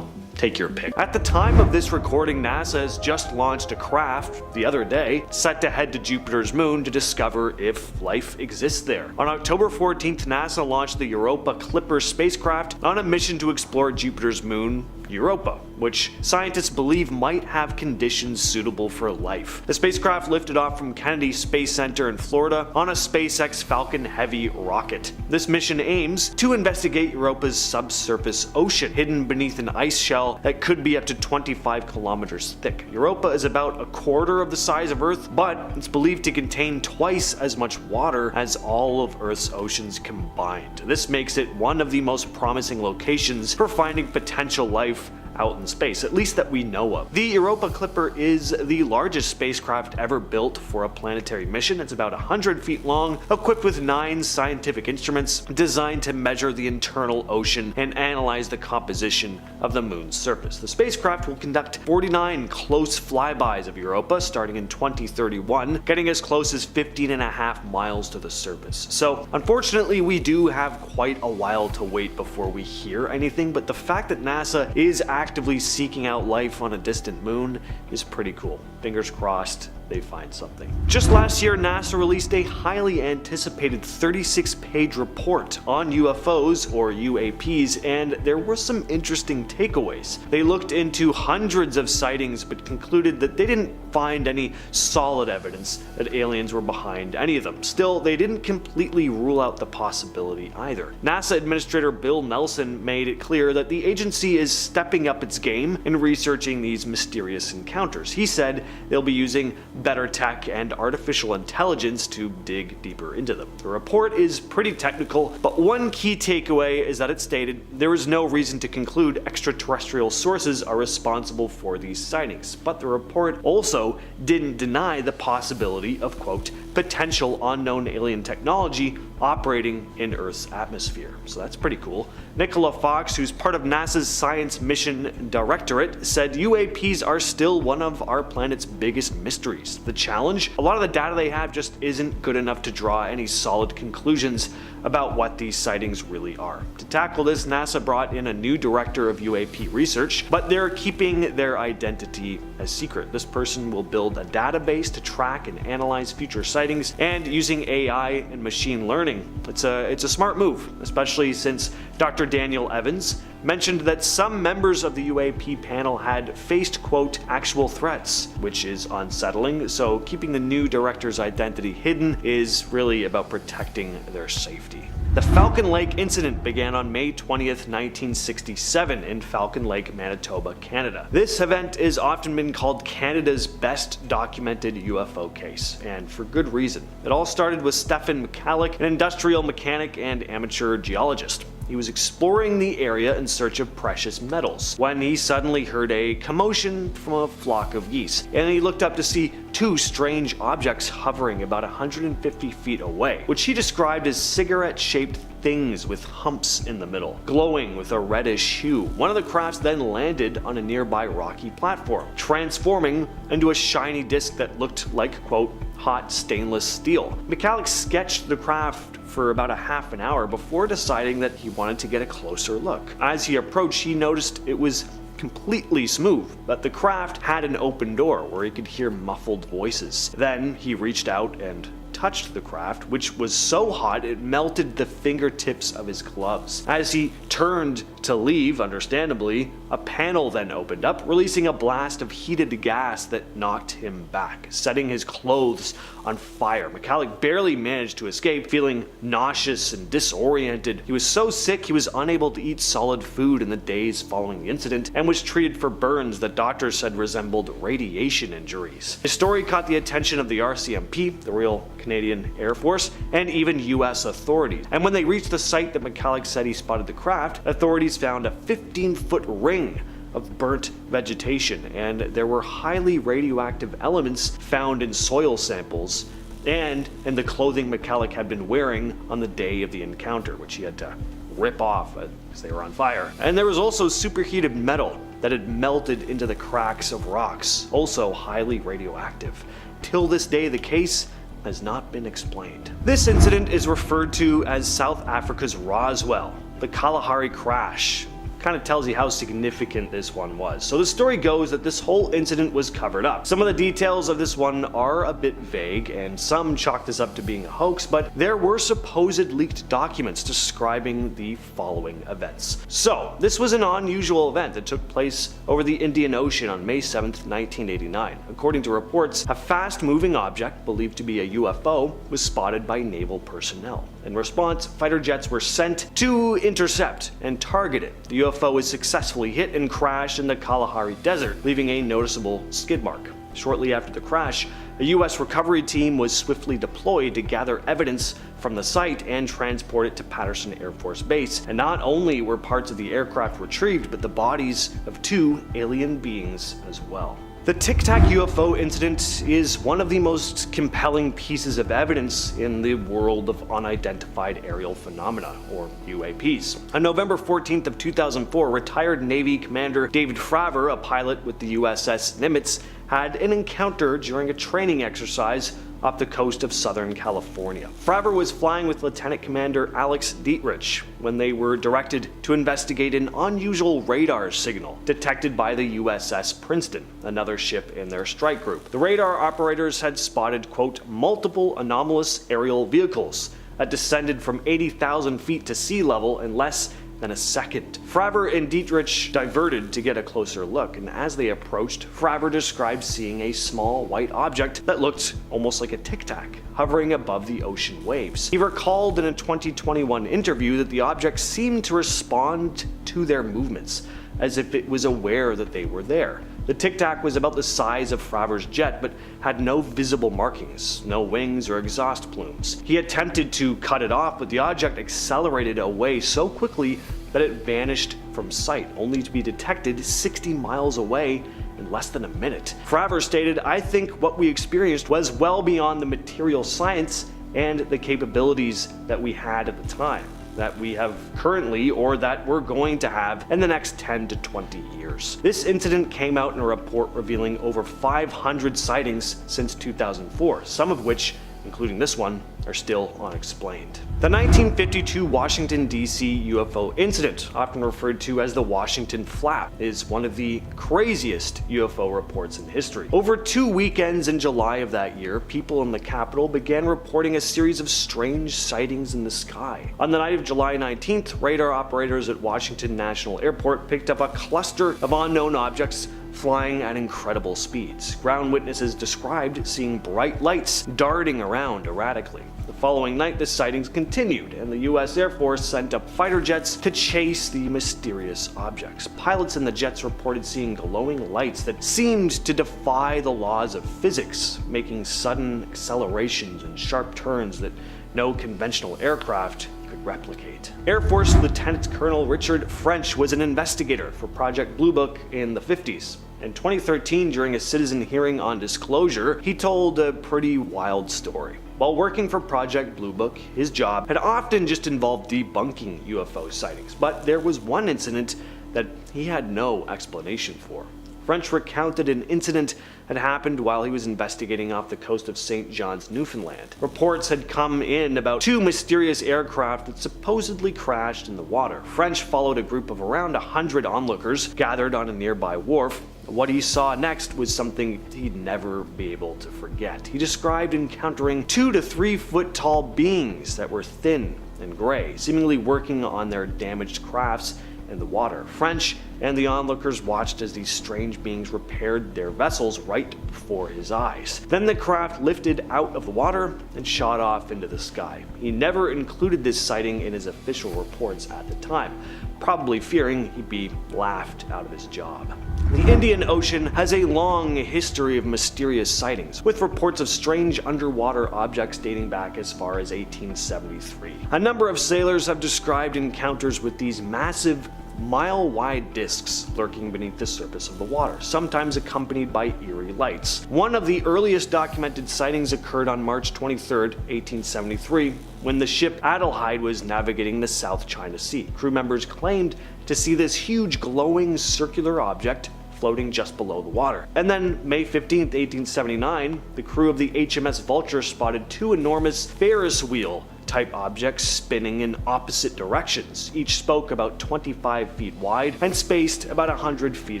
[SPEAKER 1] Take your pick. At the time of this recording, NASA has just launched a craft the other day set to head to Jupiter's moon to discover if life exists there. On October 14th, NASA launched the Europa Clipper spacecraft on a mission to explore Jupiter's moon, Europa, which scientists believe might have conditions suitable for life. The spacecraft lifted off from Kennedy Space Center in Florida on a SpaceX Falcon Heavy rocket. This mission aims to investigate Europa's subsurface ocean, hidden beneath an ice shell that could be up to 25 kilometers thick. Europa is about a quarter of the size of Earth, but it's believed to contain twice as much water as all of Earth's oceans combined. This makes it one of the most promising locations for finding potential life out in space, at least that we know of. The Europa Clipper is the largest spacecraft ever built for a planetary mission. It's about 100 feet long, equipped with 9 scientific instruments designed to measure the internal ocean and analyze the composition of the moon's surface. The spacecraft will conduct 49 close flybys of Europa starting in 2031, getting as close as 15.5 miles to the surface. So unfortunately, we do have quite a while to wait before we hear anything, but the fact that NASA is actively seeking out life on a distant moon is pretty cool. Fingers crossed they find something. Just last year, NASA released a highly anticipated 36-page report on UFOs or UAPs, and there were some interesting takeaways. They looked into hundreds of sightings but concluded that they didn't find any solid evidence that aliens were behind any of them. Still, they didn't completely rule out the possibility either. NASA Administrator Bill Nelson made it clear that the agency is stepping up its game in researching these mysterious encounters. He said they'll be using better tech and artificial intelligence to dig deeper into them. The report is pretty technical, but one key takeaway is that it stated there is no reason to conclude extraterrestrial sources are responsible for these sightings. But the report also didn't deny the possibility of, quote, potential unknown alien technology operating in Earth's atmosphere. So that's pretty cool. Nicola Fox, who's part of NASA's Science Mission Directorate, said UAPs are still one of our planet's biggest mysteries. The challenge? A lot of the data they have just isn't good enough to draw any solid conclusions about what these sightings really are. To tackle this, NASA brought in a new director of UAP research, but they're keeping their identity a secret. This person will build a database to track and analyze future sightings, and using AI and machine learning. It's a smart move, especially since Dr. Daniel Evans mentioned that some members of the UAP panel had faced, quote, actual threats, which is unsettling, so keeping the new director's identity hidden is really about protecting their safety. The Falcon Lake incident began on May 20th, 1967 in Falcon Lake, Manitoba, Canada. This event is often been called Canada's best documented UFO case, and for good reason. It all started with Stephen McCallick, an industrial mechanic and amateur geologist. He was exploring the area in search of precious metals when he suddenly heard a commotion from a flock of geese, and he looked up to see 2 strange objects hovering about 150 feet away, which he described as cigarette-shaped things with humps in the middle, glowing with a reddish hue. One of the crafts then landed on a nearby rocky platform, transforming into a shiny disc that looked like, quote, hot stainless steel. McCallick sketched the craft for about a half an hour before deciding that he wanted to get a closer look. As he approached, he noticed it was completely smooth, but the craft had an open door where he could hear muffled voices. Then he reached out and touched the craft, which was so hot it melted the fingertips of his gloves. As he turned to leave, understandably, a panel then opened up, releasing a blast of heated gas that knocked him back, setting his clothes on fire. McCallick barely managed to escape, feeling nauseous and disoriented. He was so sick he was unable to eat solid food in the days following the incident, and was treated for burns that doctors said resembled radiation injuries. His story caught the attention of the RCMP, the Royal Canadian Air Force, and even US authorities. And when they reached the site that McCallick said he spotted the craft, authorities found a 15-foot ring of burnt vegetation, and there were highly radioactive elements found in soil samples and in the clothing McCallick had been wearing on the day of the encounter, which he had to rip off because they were on fire. And there was also superheated metal that had melted into the cracks of rocks, also highly radioactive. Till this day, the case has not been explained. This incident is referred to as South Africa's Roswell, the Kalahari crash, kind of tells you how significant this one was. So the story goes that this whole incident was covered up. Some of the details of this one are a bit vague, and some chalk this up to being a hoax, but there were supposed leaked documents describing the following events. So this was an unusual event that took place over the Indian Ocean on May 7th, 1989. According to reports, a fast-moving object believed to be a UFO was spotted by naval personnel. In response, fighter jets were sent to intercept and target it. The UFO was successfully hit and crashed in the Kalahari Desert, leaving a noticeable skid mark. Shortly after the crash, a U.S. recovery team was swiftly deployed to gather evidence from the site and transport it to Patterson Air Force Base. And not only were parts of the aircraft retrieved, but the bodies of 2 alien beings as well. The Tic Tac UFO incident is one of the most compelling pieces of evidence in the world of unidentified aerial phenomena, or UAPs. On November 14th of 2004, retired Navy Commander David Fravor, a pilot with the USS Nimitz, had an encounter during a training exercise off the coast of Southern California. Fravor was flying with Lieutenant Commander Alex Dietrich when they were directed to investigate an unusual radar signal detected by the USS Princeton, another ship in their strike group. The radar operators had spotted, quote, multiple anomalous aerial vehicles that descended from 80,000 feet to sea level in less than a second. Fravor and Dietrich diverted to get a closer look, and as they approached, Fravor described seeing a small white object that looked almost like a tic-tac, hovering above the ocean waves. He recalled in a 2021 interview that the object seemed to respond to their movements, as if it was aware that they were there. The Tic Tac was about the size of Fravor's jet, but had no visible markings, no wings or exhaust plumes. He attempted to cut it off, but the object accelerated away so quickly that it vanished from sight, only to be detected 60 miles away in less than a minute. Fravor stated, "I think what we experienced was well beyond the material science and the capabilities that we had at the time, that we have currently, or that we're going to have in the next 10 to 20 years. This incident came out in a report revealing over 500 sightings since 2004, some of which, including this one, are still unexplained. The 1952 Washington, D.C. UFO incident, often referred to as the Washington Flap, is one of the craziest UFO reports in history. Over 2 weekends in July of that year, people in the Capitol began reporting a series of strange sightings in the sky. On the night of July 19th, radar operators at Washington National Airport picked up a cluster of unknown objects flying at incredible speeds. Ground witnesses described seeing bright lights darting around erratically. The following night, the sightings continued, and the U.S. Air Force sent up fighter jets to chase the mysterious objects. Pilots in the jets reported seeing glowing lights that seemed to defy the laws of physics, making sudden accelerations and sharp turns that no conventional aircraft could replicate. Air Force Lieutenant Colonel Richard French was an investigator for Project Blue Book in the 50s. In 2013, during a citizen hearing on disclosure, he told a pretty wild story. While working for Project Blue Book, his job had often just involved debunking UFO sightings, but there was one incident that he had no explanation for. French recounted an incident had happened while he was investigating off the coast of St. John's, Newfoundland. Reports had come in about 2 mysterious aircraft that supposedly crashed in the water. French followed a group of around 100 onlookers gathered on a nearby wharf. What he saw next was something he'd never be able to forget. He described encountering 2 to 3 foot tall beings that were thin and gray, seemingly working on their damaged crafts in the water. French and the onlookers watched as these strange beings repaired their vessels right before his eyes. Then the craft lifted out of the water and shot off into the sky. He never included this sighting in his official reports at the time, probably fearing he'd be laughed out of his job. The Indian Ocean has a long history of mysterious sightings, with reports of strange underwater objects dating back as far as 1873. A number of sailors have described encounters with these massive, mile-wide discs lurking beneath the surface of the water, sometimes accompanied by eerie lights. One of the earliest documented sightings occurred on March 23, 1873, when the ship Adelheid was navigating the South China Sea. Crew members claimed to see this huge glowing circular object floating just below the water. And then May 15th, 1879, the crew of the HMS Vulture spotted two enormous Ferris wheel type objects spinning in opposite directions. Each spoke about 25 feet wide and spaced about 100 feet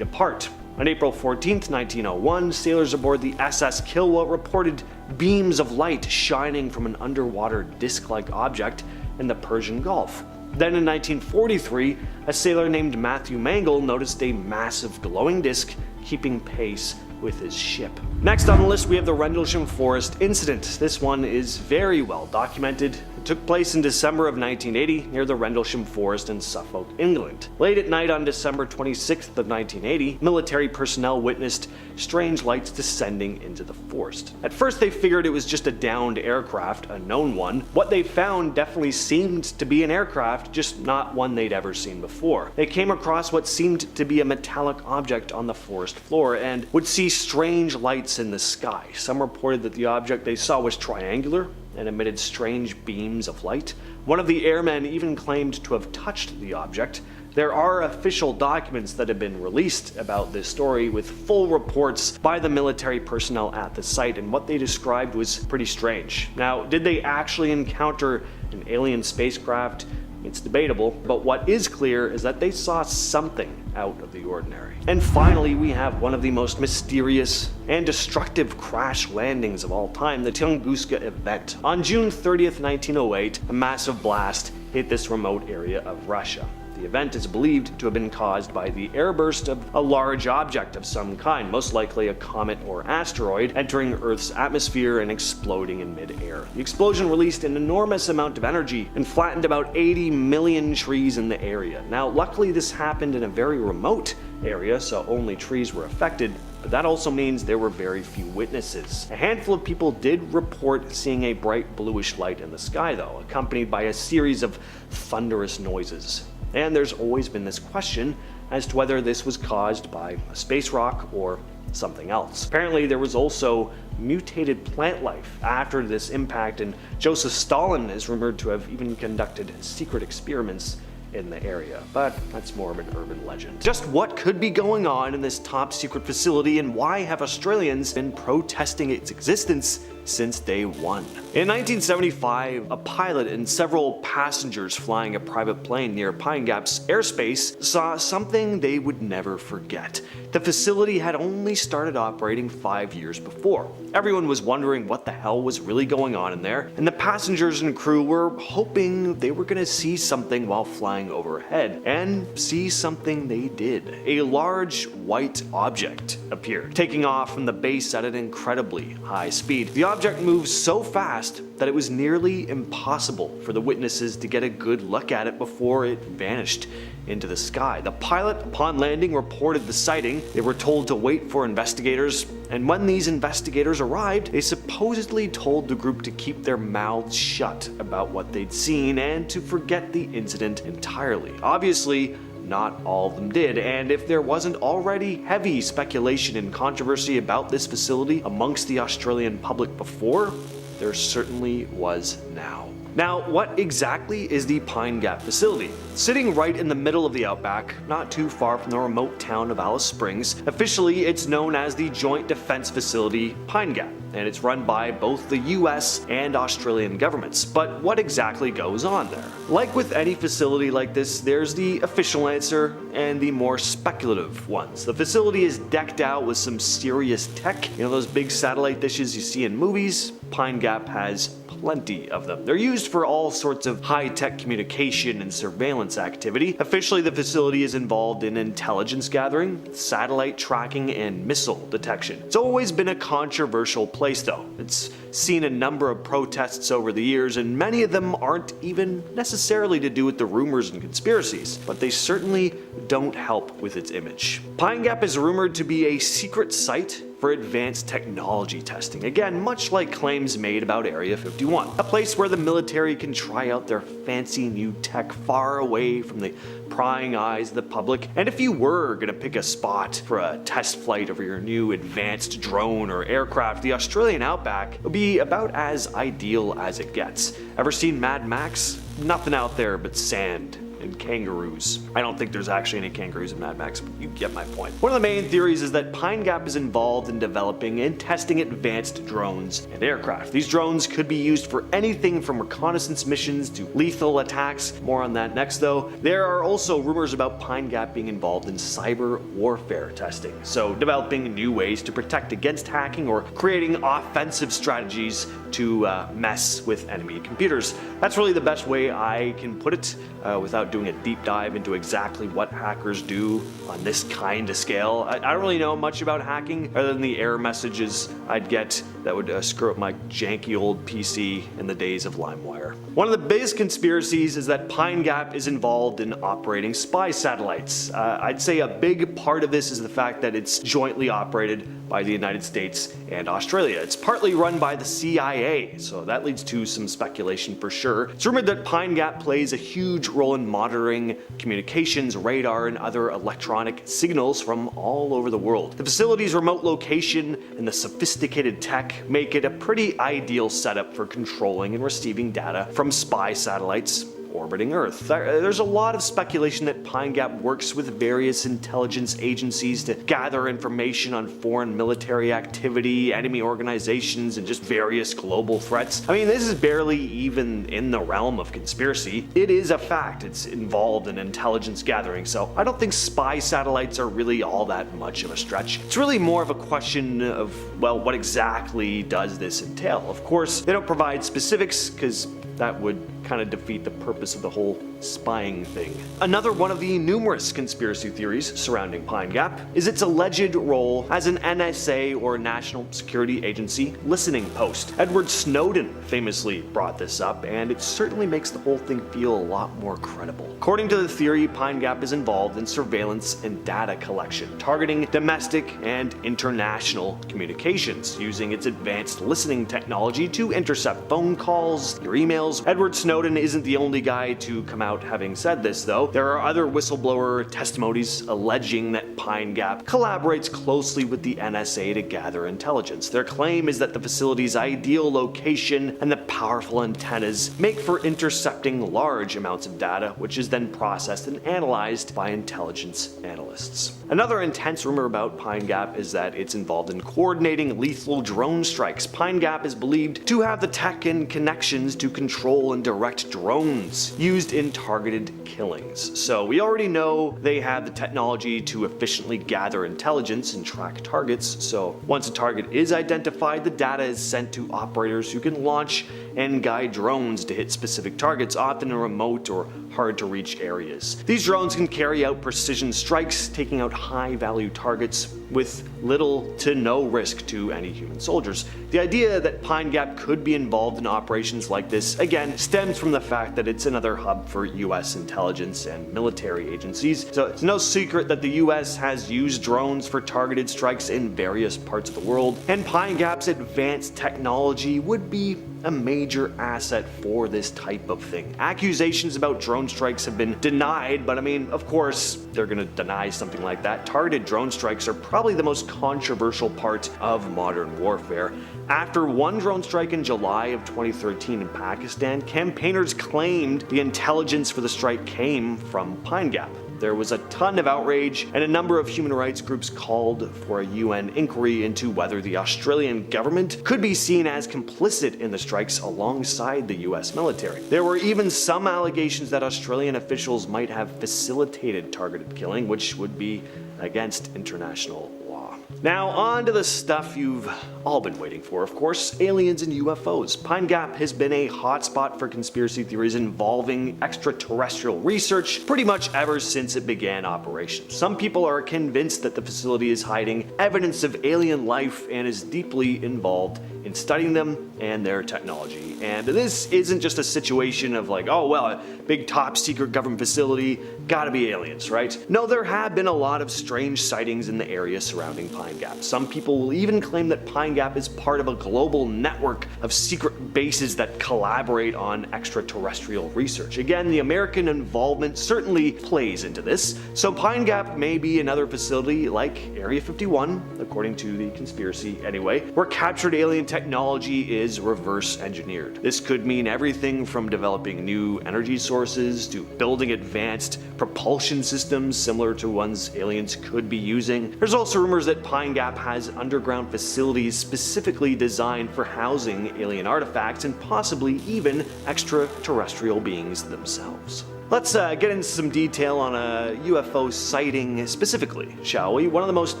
[SPEAKER 1] apart. On April 14, 1901, sailors aboard the SS Kilwa reported beams of light shining from an underwater disc-like object in the Persian Gulf. Then in 1943, a sailor named Matthew Mangle noticed a massive glowing disc keeping pace with his ship. Next on the list, we have the Rendlesham Forest incident. This one is very well documented. It took place in December of 1980 near the Rendlesham Forest in Suffolk, England. Late at night on December 26th of 1980, military personnel witnessed strange lights descending into the forest. At first they figured it was just a downed aircraft, a known one. What they found definitely seemed to be an aircraft, just not one they'd ever seen before. They came across what seemed to be a metallic object on the forest floor and would see strange lights in the sky. Some reported that the object they saw was triangular and emitted strange beams of light. One of the airmen even claimed to have touched the object. There are official documents that have been released about this story with full reports by the military personnel at the site, and what they described was pretty strange. Now, did they actually encounter an alien spacecraft? It's debatable, but what is clear is that they saw something out of the ordinary. And finally, we have one of the most mysterious and destructive crash landings of all time, the Tunguska Event. On June 30th, 1908, a massive blast hit this remote area of Russia. The event is believed to have been caused by the airburst of a large object of some kind, most likely a comet or asteroid, entering Earth's atmosphere and exploding in mid-air. The explosion released an enormous amount of energy and flattened about 80 million trees in the area. Now, luckily this happened in a very remote area, so only trees were affected, but that also means there were very few witnesses. A handful of people did report seeing a bright bluish light in the sky though, accompanied by a series of thunderous noises. And there's always been this question as to whether this was caused by a space rock or something else. Apparently there was also mutated plant life after this impact, and Joseph Stalin is rumored to have even conducted secret experiments in the area, but that's more of an urban legend. Just what could be going on in this top secret facility, and why have Australians been protesting its existence since day one? In 1975, a pilot and several passengers flying a private plane near Pine Gap's airspace saw something they would never forget. The facility had only started operating 5 years before. Everyone was wondering what the hell was really going on in there, and the passengers and crew were hoping they were going to see something while flying overhead, and see something they did. A large white object appeared, taking off from the base at an incredibly high speed. The object moved so fast that it was nearly impossible for the witnesses to get a good look at it before it vanished into the sky. The pilot, upon landing, reported the sighting. They were told to wait for investigators, and when these investigators arrived, they supposedly told the group to keep their mouths shut about what they'd seen and to forget the incident entirely. Obviously, not all of them did, and if there wasn't already heavy speculation and controversy about this facility amongst the Australian public before, there certainly was now. Now, what exactly is the Pine Gap facility? Sitting right in the middle of the outback, not too far from the remote town of Alice Springs, officially it's known as the Joint Defense Facility Pine Gap, and it's run by both the US and Australian governments. But what exactly goes on there? Like with any facility like this, there's the official answer and the more speculative ones. The facility is decked out with some serious tech. You know those big satellite dishes you see in movies? Pine Gap has plenty of them. They're used for all sorts of high-tech communication and surveillance activity. Officially, the facility is involved in intelligence gathering, satellite tracking, and missile detection. It's always been a controversial place though. It's seen a number of protests over the years, and many of them aren't even necessarily to do with the rumors and conspiracies, but they certainly don't help with its image. Pine Gap is rumored to be a secret site for advanced technology testing. Again, much like claims made about Area 51. A place where the military can try out their fancy new tech far away from the prying eyes of the public. And if you were gonna pick a spot for a test flight over your new advanced drone or aircraft, the Australian outback would be about as ideal as it gets. Ever seen Mad Max? Nothing out there but sand and kangaroos. I don't think there's actually any kangaroos in Mad Max, but you get my point. One of the main theories is that Pine Gap is involved in developing and testing advanced drones and aircraft. These drones could be used for anything from reconnaissance missions to lethal attacks. More on that next though. There are also rumors about Pine Gap being involved in cyber warfare testing, so developing new ways to protect against hacking or creating offensive strategies to mess with enemy computers. That's really the best way I can put it without doing a deep dive into exactly what hackers do on this kind of scale. I don't really know much about hacking other than the error messages I'd get that would screw up my janky old PC in the days of LimeWire. One of the biggest conspiracies is that Pine Gap is involved in operating spy satellites. I'd say a big part of this is the fact that it's jointly operated by the United States and Australia. It's partly run by the CIA, so that leads to some speculation for sure. It's rumored that Pine Gap plays a huge role in monitoring communications, radar, and other electronic signals from all over the world. The facility's remote location and the sophisticated tech make it a pretty ideal setup for controlling and receiving data from spy satellites orbiting Earth. There's a lot of speculation that Pine Gap works with various intelligence agencies to gather information on foreign military activity, enemy organizations, and just various global threats. I mean, this is barely even in the realm of conspiracy. It is a fact. It's involved in intelligence gathering, so I don't think spy satellites are really all that much of a stretch. It's really more of a question of, well, what exactly does this entail? Of course, they don't provide specifics because that would kind of defeat the purpose of the whole spying thing. Another one of the numerous conspiracy theories surrounding Pine Gap is its alleged role as an NSA or National Security Agency listening post. Edward Snowden famously brought this up, and it certainly makes the whole thing feel a lot more credible. According to the theory, Pine Gap is involved in surveillance and data collection, targeting domestic and international communications, using its advanced listening technology to intercept phone calls, your emails. Edward Snowden isn't the only guy to come out having said this, though. There are other whistleblower testimonies alleging that Pine Gap collaborates closely with the NSA to gather intelligence. Their claim is that the facility's ideal location and the powerful antennas make for intercepting large amounts of data, which is then processed and analyzed by intelligence analysts. Another intense rumor about Pine Gap is that it's involved in coordinating lethal drone strikes. Pine Gap is believed to have the tech and connections to control and direct drones used in targeted killings. So we already know they have the technology to efficiently gather intelligence and track targets, so once a target is identified, the data is sent to operators who can launch and guide drones to hit specific targets, often in remote or hard to reach areas. These drones can carry out precision strikes, taking out high value targets with little to no risk to any human soldiers. The idea that Pine Gap could be involved in operations like this, again, stems from the fact that it's another hub for US intelligence and military agencies. So it's no secret that the US has used drones for targeted strikes in various parts of the world, and Pine Gap's advanced technology would be a major asset for this type of thing. Accusations about drone strikes have been denied, but I mean, of course, they're gonna deny something like that. Targeted drone strikes are probably the most controversial part of modern warfare. After one drone strike in July of 2013 in Pakistan, campaigners claimed the intelligence for the strike came from Pine Gap. There was a ton of outrage, and a number of human rights groups called for a UN inquiry into whether the Australian government could be seen as complicit in the strikes alongside the US military. There were even some allegations that Australian officials might have facilitated targeted killing, which would be against international law. Now on to the stuff you've all been waiting for, of course, aliens and UFOs. Pine Gap has been a hotspot for conspiracy theories involving extraterrestrial research pretty much ever since it began operations. Some people are convinced that the facility is hiding evidence of alien life and is deeply involved in studying them and their technology. And this isn't just a situation of like, oh well, a big top secret government facility, gotta be aliens, right? No, there have been a lot of strange sightings in the area surrounding Pine Gap. Some people will even claim that Pine Gap is part of a global network of secret bases that collaborate on extraterrestrial research. Again, the American involvement certainly plays into this. So Pine Gap may be another facility like Area 51, a according to the conspiracy anyway, where captured alien technology is reverse engineered. This could mean everything from developing new energy sources to building advanced propulsion systems similar to ones aliens could be using. There's also rumors that Pine Gap has underground facilities specifically designed for housing alien artifacts and possibly even extraterrestrial beings themselves. Let's get into some detail on a UFO sighting specifically, shall we? One of the most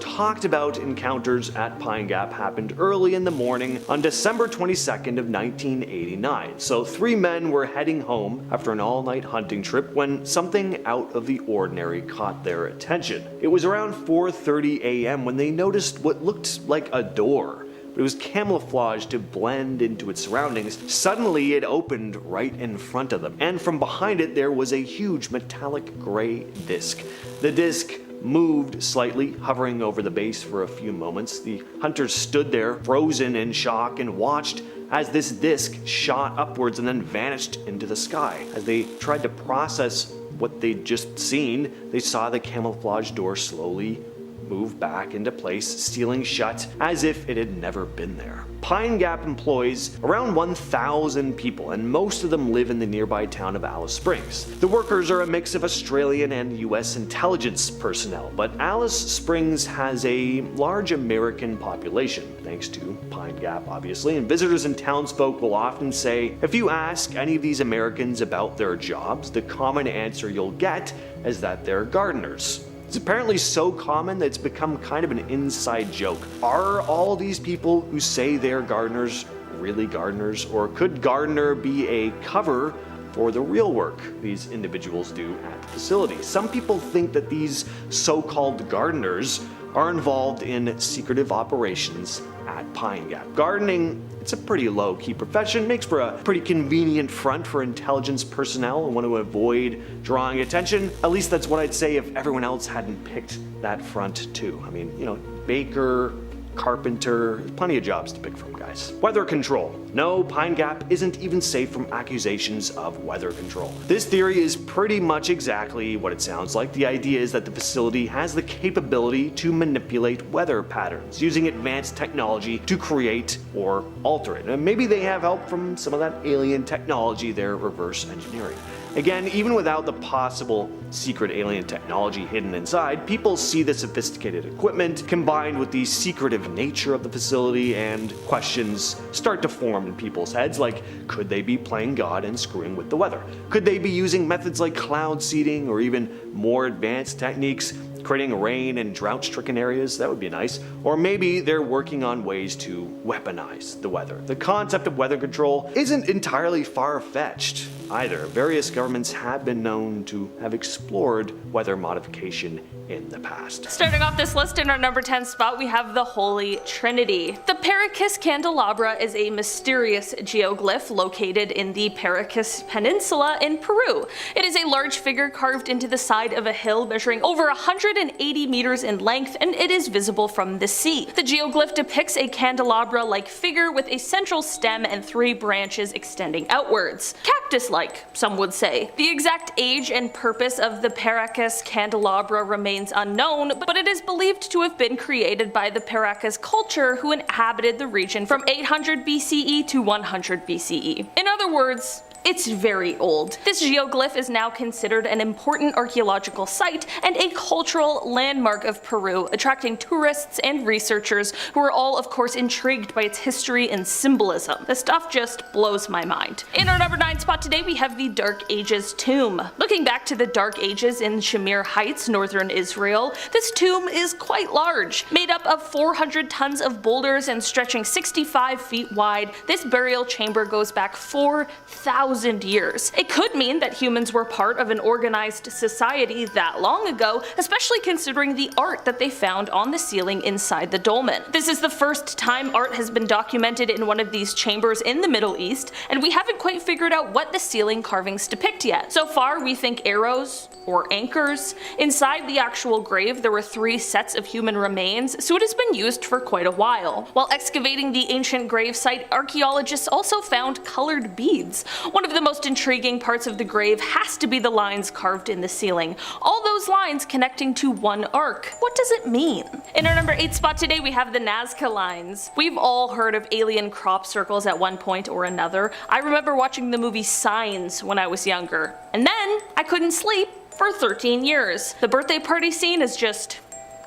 [SPEAKER 1] talked about encounters at Pine Gap happened early in the morning on December 22nd of 1989. So 3 men were heading home after an all-night hunting trip when something out of the ordinary caught their attention. It was around 4:30 a.m. when they noticed what looked like a door. It was camouflaged to blend into its surroundings. Suddenly it opened right in front of them, and from behind it there was a huge metallic gray disc. The disc moved slightly, hovering over the base for a few moments. The hunters stood there, frozen in shock, and watched as this disc shot upwards and then vanished into the sky. As they tried to process what they'd just seen, they saw the camouflage door slowly move back into place, sealing shut as if it had never been there. Pine Gap employs around 1,000 people, and most of them live in the nearby town of Alice Springs. The workers are a mix of Australian and US intelligence personnel, but Alice Springs has a large American population, thanks to Pine Gap obviously, and visitors and townsfolk will often say, if you ask any of these Americans about their jobs, the common answer you'll get is that they're gardeners. It's apparently so common that it's become kind of an inside joke. Are all these people who say they're gardeners really gardeners, or could gardener be a cover for the real work these individuals do at the facility? Some people think that these so-called gardeners are involved in secretive operations at Pine Gap. Gardening, it's a pretty low-key profession, makes for a pretty convenient front for intelligence personnel and want to avoid drawing attention. At least that's what I'd say if everyone else hadn't picked that front too. I mean, baker, carpenter, plenty of jobs to pick from, guys. Weather control. No, Pine Gap isn't even safe from accusations of weather control. This theory is pretty much exactly what it sounds like. The idea is that the facility has the capability to manipulate weather patterns, using advanced technology to create or alter it. And maybe they have help from some of that alien technology they're reverse engineering. Again, even without the possible secret alien technology hidden inside, people see the sophisticated equipment combined with the secretive nature of the facility, and questions start to form in people's heads like, could they be playing God and screwing with the weather? Could they be using methods like cloud seeding or even more advanced techniques, creating rain and drought-stricken areas? That would be nice. Or maybe they're working on ways to weaponize the weather. The concept of weather control isn't entirely far-fetched either. Various governments have been known to have explored weather modification in the past.
[SPEAKER 3] Starting off this list in our number 10 spot, we have the Holy Trinity. The Paracas Candelabra is a mysterious geoglyph located in the Paracas Peninsula in Peru. It is a large figure carved into the side of a hill measuring over 180 meters in length, and it is visible from the sea. The geoglyph depicts a candelabra-like figure with a central stem and 3 branches extending outwards. Cactus-like, some would say. The exact age and purpose of the Paracas Candelabra remains unknown, but it is believed to have been created by the Paracas culture who inhabited the region from 800 BCE to 100 BCE. In other words, it's very old. This geoglyph is now considered an important archaeological site and a cultural landmark of Peru, attracting tourists and researchers who are all of course intrigued by its history and symbolism. The stuff just blows my mind. In our number 9 spot today, we have the Dark Ages tomb. Looking back to the Dark Ages in Shamir Heights, northern Israel, this tomb is quite large. Made up of 400 tons of boulders and stretching 65 feet wide, this burial chamber goes back 4,000 years. It could mean that humans were part of an organized society that long ago, especially considering the art that they found on the ceiling inside the dolmen. This is the first time art has been documented in one of these chambers in the Middle East, and we haven't quite figured out what the ceiling carvings depict yet. So far, we think arrows or anchors. Inside the actual grave, there were 3 sets of human remains, so it has been used for quite a while. While excavating the ancient grave site, archaeologists also found colored beads. One of the most intriguing parts of the grave has to be the lines carved in the ceiling. All those lines connecting to one arc. What does it mean? In our number 8 spot today we have the Nazca lines. We've all heard of alien crop circles at one point or another. I remember watching the movie Signs when I was younger, and then I couldn't sleep for 13 years. The birthday party scene is just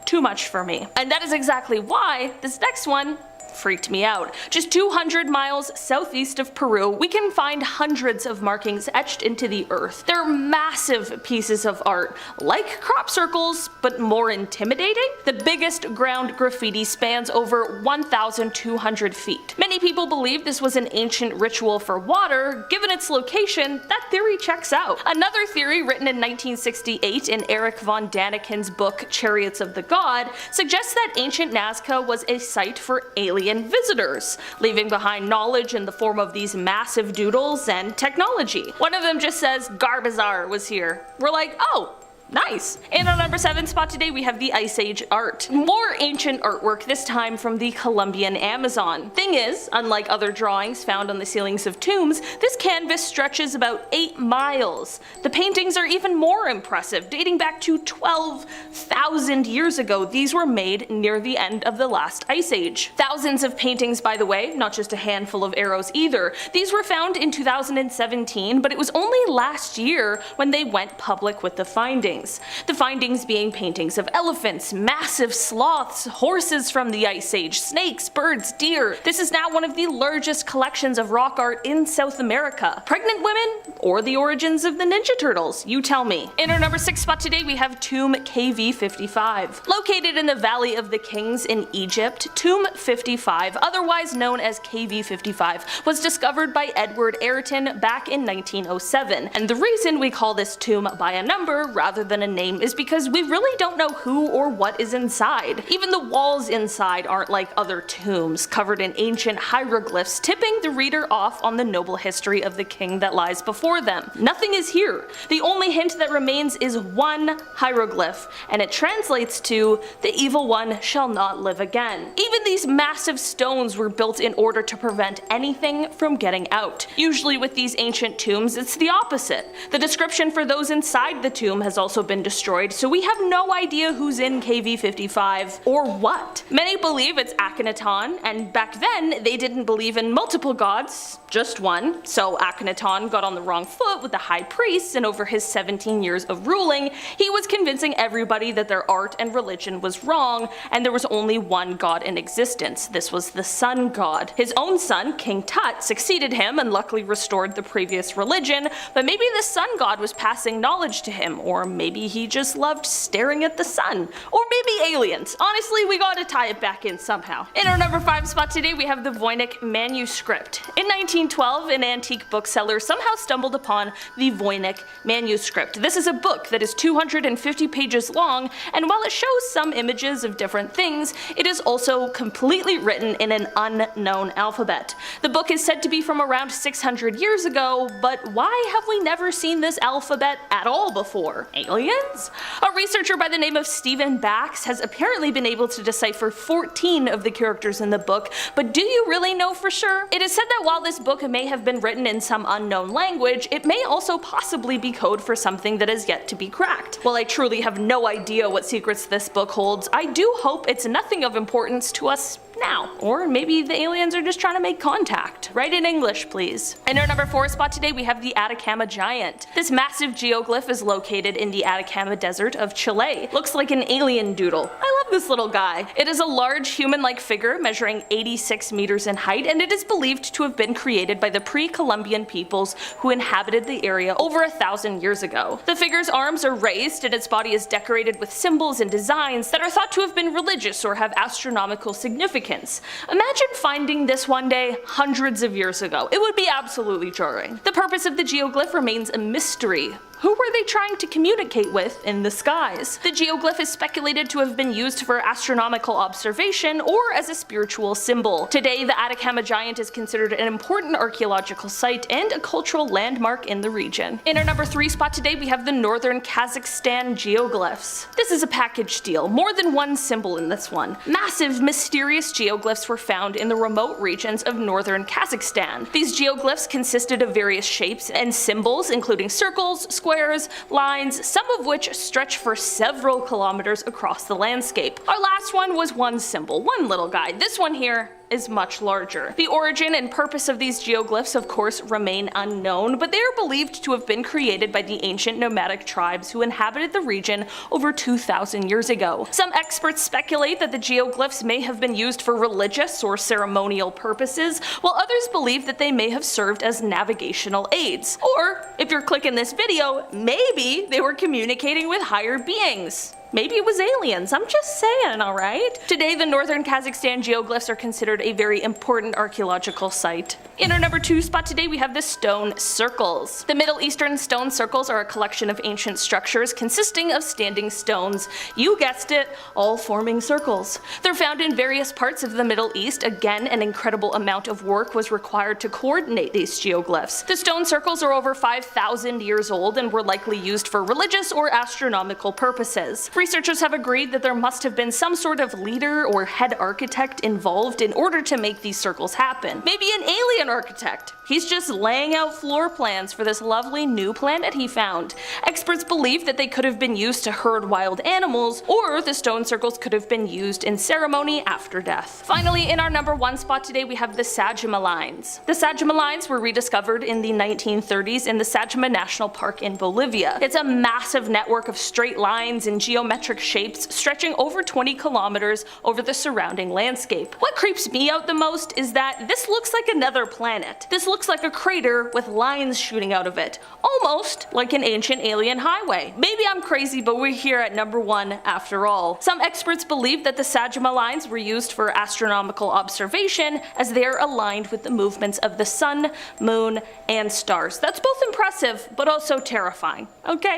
[SPEAKER 3] too much for me. And that is exactly why this next one freaked me out. Just 200 miles southeast of Peru, we can find hundreds of markings etched into the earth. They're massive pieces of art, like crop circles, but more intimidating. The biggest ground graffiti spans over 1,200 feet. Many people believe this was an ancient ritual for water. Given its location, that theory checks out. Another theory, written in 1968 in Eric von Daniken's book Chariots of the God, suggests that ancient Nazca was a site for alien visitors, leaving behind knowledge in the form of these massive doodles and technology. One of them just says Garbazar was here. We're like, oh, nice. And on number 7 spot today we have the Ice Age art. More ancient artwork, this time from the Colombian Amazon. Thing is, unlike other drawings found on the ceilings of tombs, this canvas stretches about 8 miles. The paintings are even more impressive, dating back to 12,000 years ago. These were made near the end of the last Ice Age. Thousands of paintings, by the way, not just a handful of arrows either. These were found in 2017, but it was only last year when they went public with the findings. The findings being paintings of elephants, massive sloths, horses from the Ice Age, snakes, birds, deer. This is now one of the largest collections of rock art in South America. Pregnant women or the origins of the Ninja Turtles? You tell me. In our number 6 spot today we have Tomb KV55. Located in the Valley of the Kings in Egypt, Tomb 55, otherwise known as KV55, was discovered by Edward Ayrton back in 1907. And the reason we call this tomb by a number rather than a name is because we really don't know who or what is inside. Even the walls inside aren't like other tombs, covered in ancient hieroglyphs, tipping the reader off on the noble history of the king that lies before them. Nothing is here. The only hint that remains is one hieroglyph, and it translates to, "The evil one shall not live again." Even these massive stones were built in order to prevent anything from getting out. Usually with these ancient tombs, it's the opposite. The description for those inside the tomb has also been destroyed, so we have no idea who's in KV55 or what. Many believe it's Akhenaton, and back then they didn't believe in multiple gods, just one, so Akhenaton got on the wrong foot with the high priests, and over his 17 years of ruling, he was convincing everybody that their art and religion was wrong, and there was only one god in existence. This was the sun god. His own son, King Tut, succeeded him and luckily restored the previous religion, but maybe the sun god was passing knowledge to him, or maybe he just loved staring at the sun. Or maybe aliens. Honestly, we gotta tie it back in somehow. In our number 5 spot today we have the Voynich manuscript. In 1912, an antique bookseller somehow stumbled upon the Voynich manuscript. This is a book that is 250 pages long, and while it shows some images of different things, it is also completely written in an unknown alphabet. The book is said to be from around 600 years ago, but why have we never seen this alphabet at all before? Aliens? A researcher by the name of Stephen Bax has apparently been able to decipher 14 of the characters in the book, but do you really know for sure? It is said that while this book may have been written in some unknown language, it may also possibly be code for something that is yet to be cracked. While I truly have no idea what secrets this book holds, I do hope it's nothing of importance to us now. Or maybe the aliens are just trying to make contact. Write in English, please. In our number 4 spot today we have the Atacama Giant. This massive geoglyph is located in the Atacama Desert of Chile. Looks like an alien doodle. I love this little guy. It is a large human-like figure measuring 86 meters in height, and it is believed to have been created by the pre-Columbian peoples who inhabited the area over 1,000 years ago. The figure's arms are raised and its body is decorated with symbols and designs that are thought to have been religious or have astronomical significance. Imagine finding this one day hundreds of years ago. It would be absolutely jarring. The purpose of the geoglyph remains a mystery. Who were they trying to communicate with in the skies? The geoglyph is speculated to have been used for astronomical observation or as a spiritual symbol. Today, the Atacama Giant is considered an important archaeological site and a cultural landmark in the region. In our number 3 spot today, we have the Northern Kazakhstan geoglyphs. This is a package deal, more than one symbol in this one. Massive, mysterious geoglyphs were found in the remote regions of northern Kazakhstan. These geoglyphs consisted of various shapes and symbols, including circles, squares, lines, some of which stretch for several kilometers across the landscape. Our last one was one symbol, one little guy. This one here is much larger. The origin and purpose of these geoglyphs of course remain unknown, but they are believed to have been created by the ancient nomadic tribes who inhabited the region over 2,000 years ago. Some experts speculate that the geoglyphs may have been used for religious or ceremonial purposes, while others believe that they may have served as navigational aids. Or, if you're clicking this video, maybe they were communicating with higher beings. Maybe it was aliens, I'm just saying, alright? Today, the Northern Kazakhstan geoglyphs are considered a very important archaeological site. In our number 2 spot today, we have the stone circles. The Middle Eastern stone circles are a collection of ancient structures consisting of standing stones. You guessed it, all forming circles. They're found in various parts of the Middle East. Again, an incredible amount of work was required to coordinate these geoglyphs. The stone circles are over 5,000 years old and were likely used for religious or astronomical purposes. Researchers have agreed that there must have been some sort of leader or head architect involved in order to make these circles happen. Maybe an alien architect. He's just laying out floor plans for this lovely new planet he found. Experts believe that they could have been used to herd wild animals, or the stone circles could have been used in ceremony after death. Finally, in our number 1 spot today, we have the Sajama lines. The Sajama lines were rediscovered in the 1930s in the Sajama National Park in Bolivia. It's a massive network of straight lines and geometric shapes stretching over 20 kilometers over the surrounding landscape. What creeps me out the most is that this looks like another planet. This looks like a crater with lines shooting out of it, almost like an ancient alien highway. Maybe I'm crazy, but we're here at number 1 after all. Some experts believe that the Sajama lines were used for astronomical observation as they are aligned with the movements of the sun, moon, and stars. That's both impressive, but also terrifying, okay?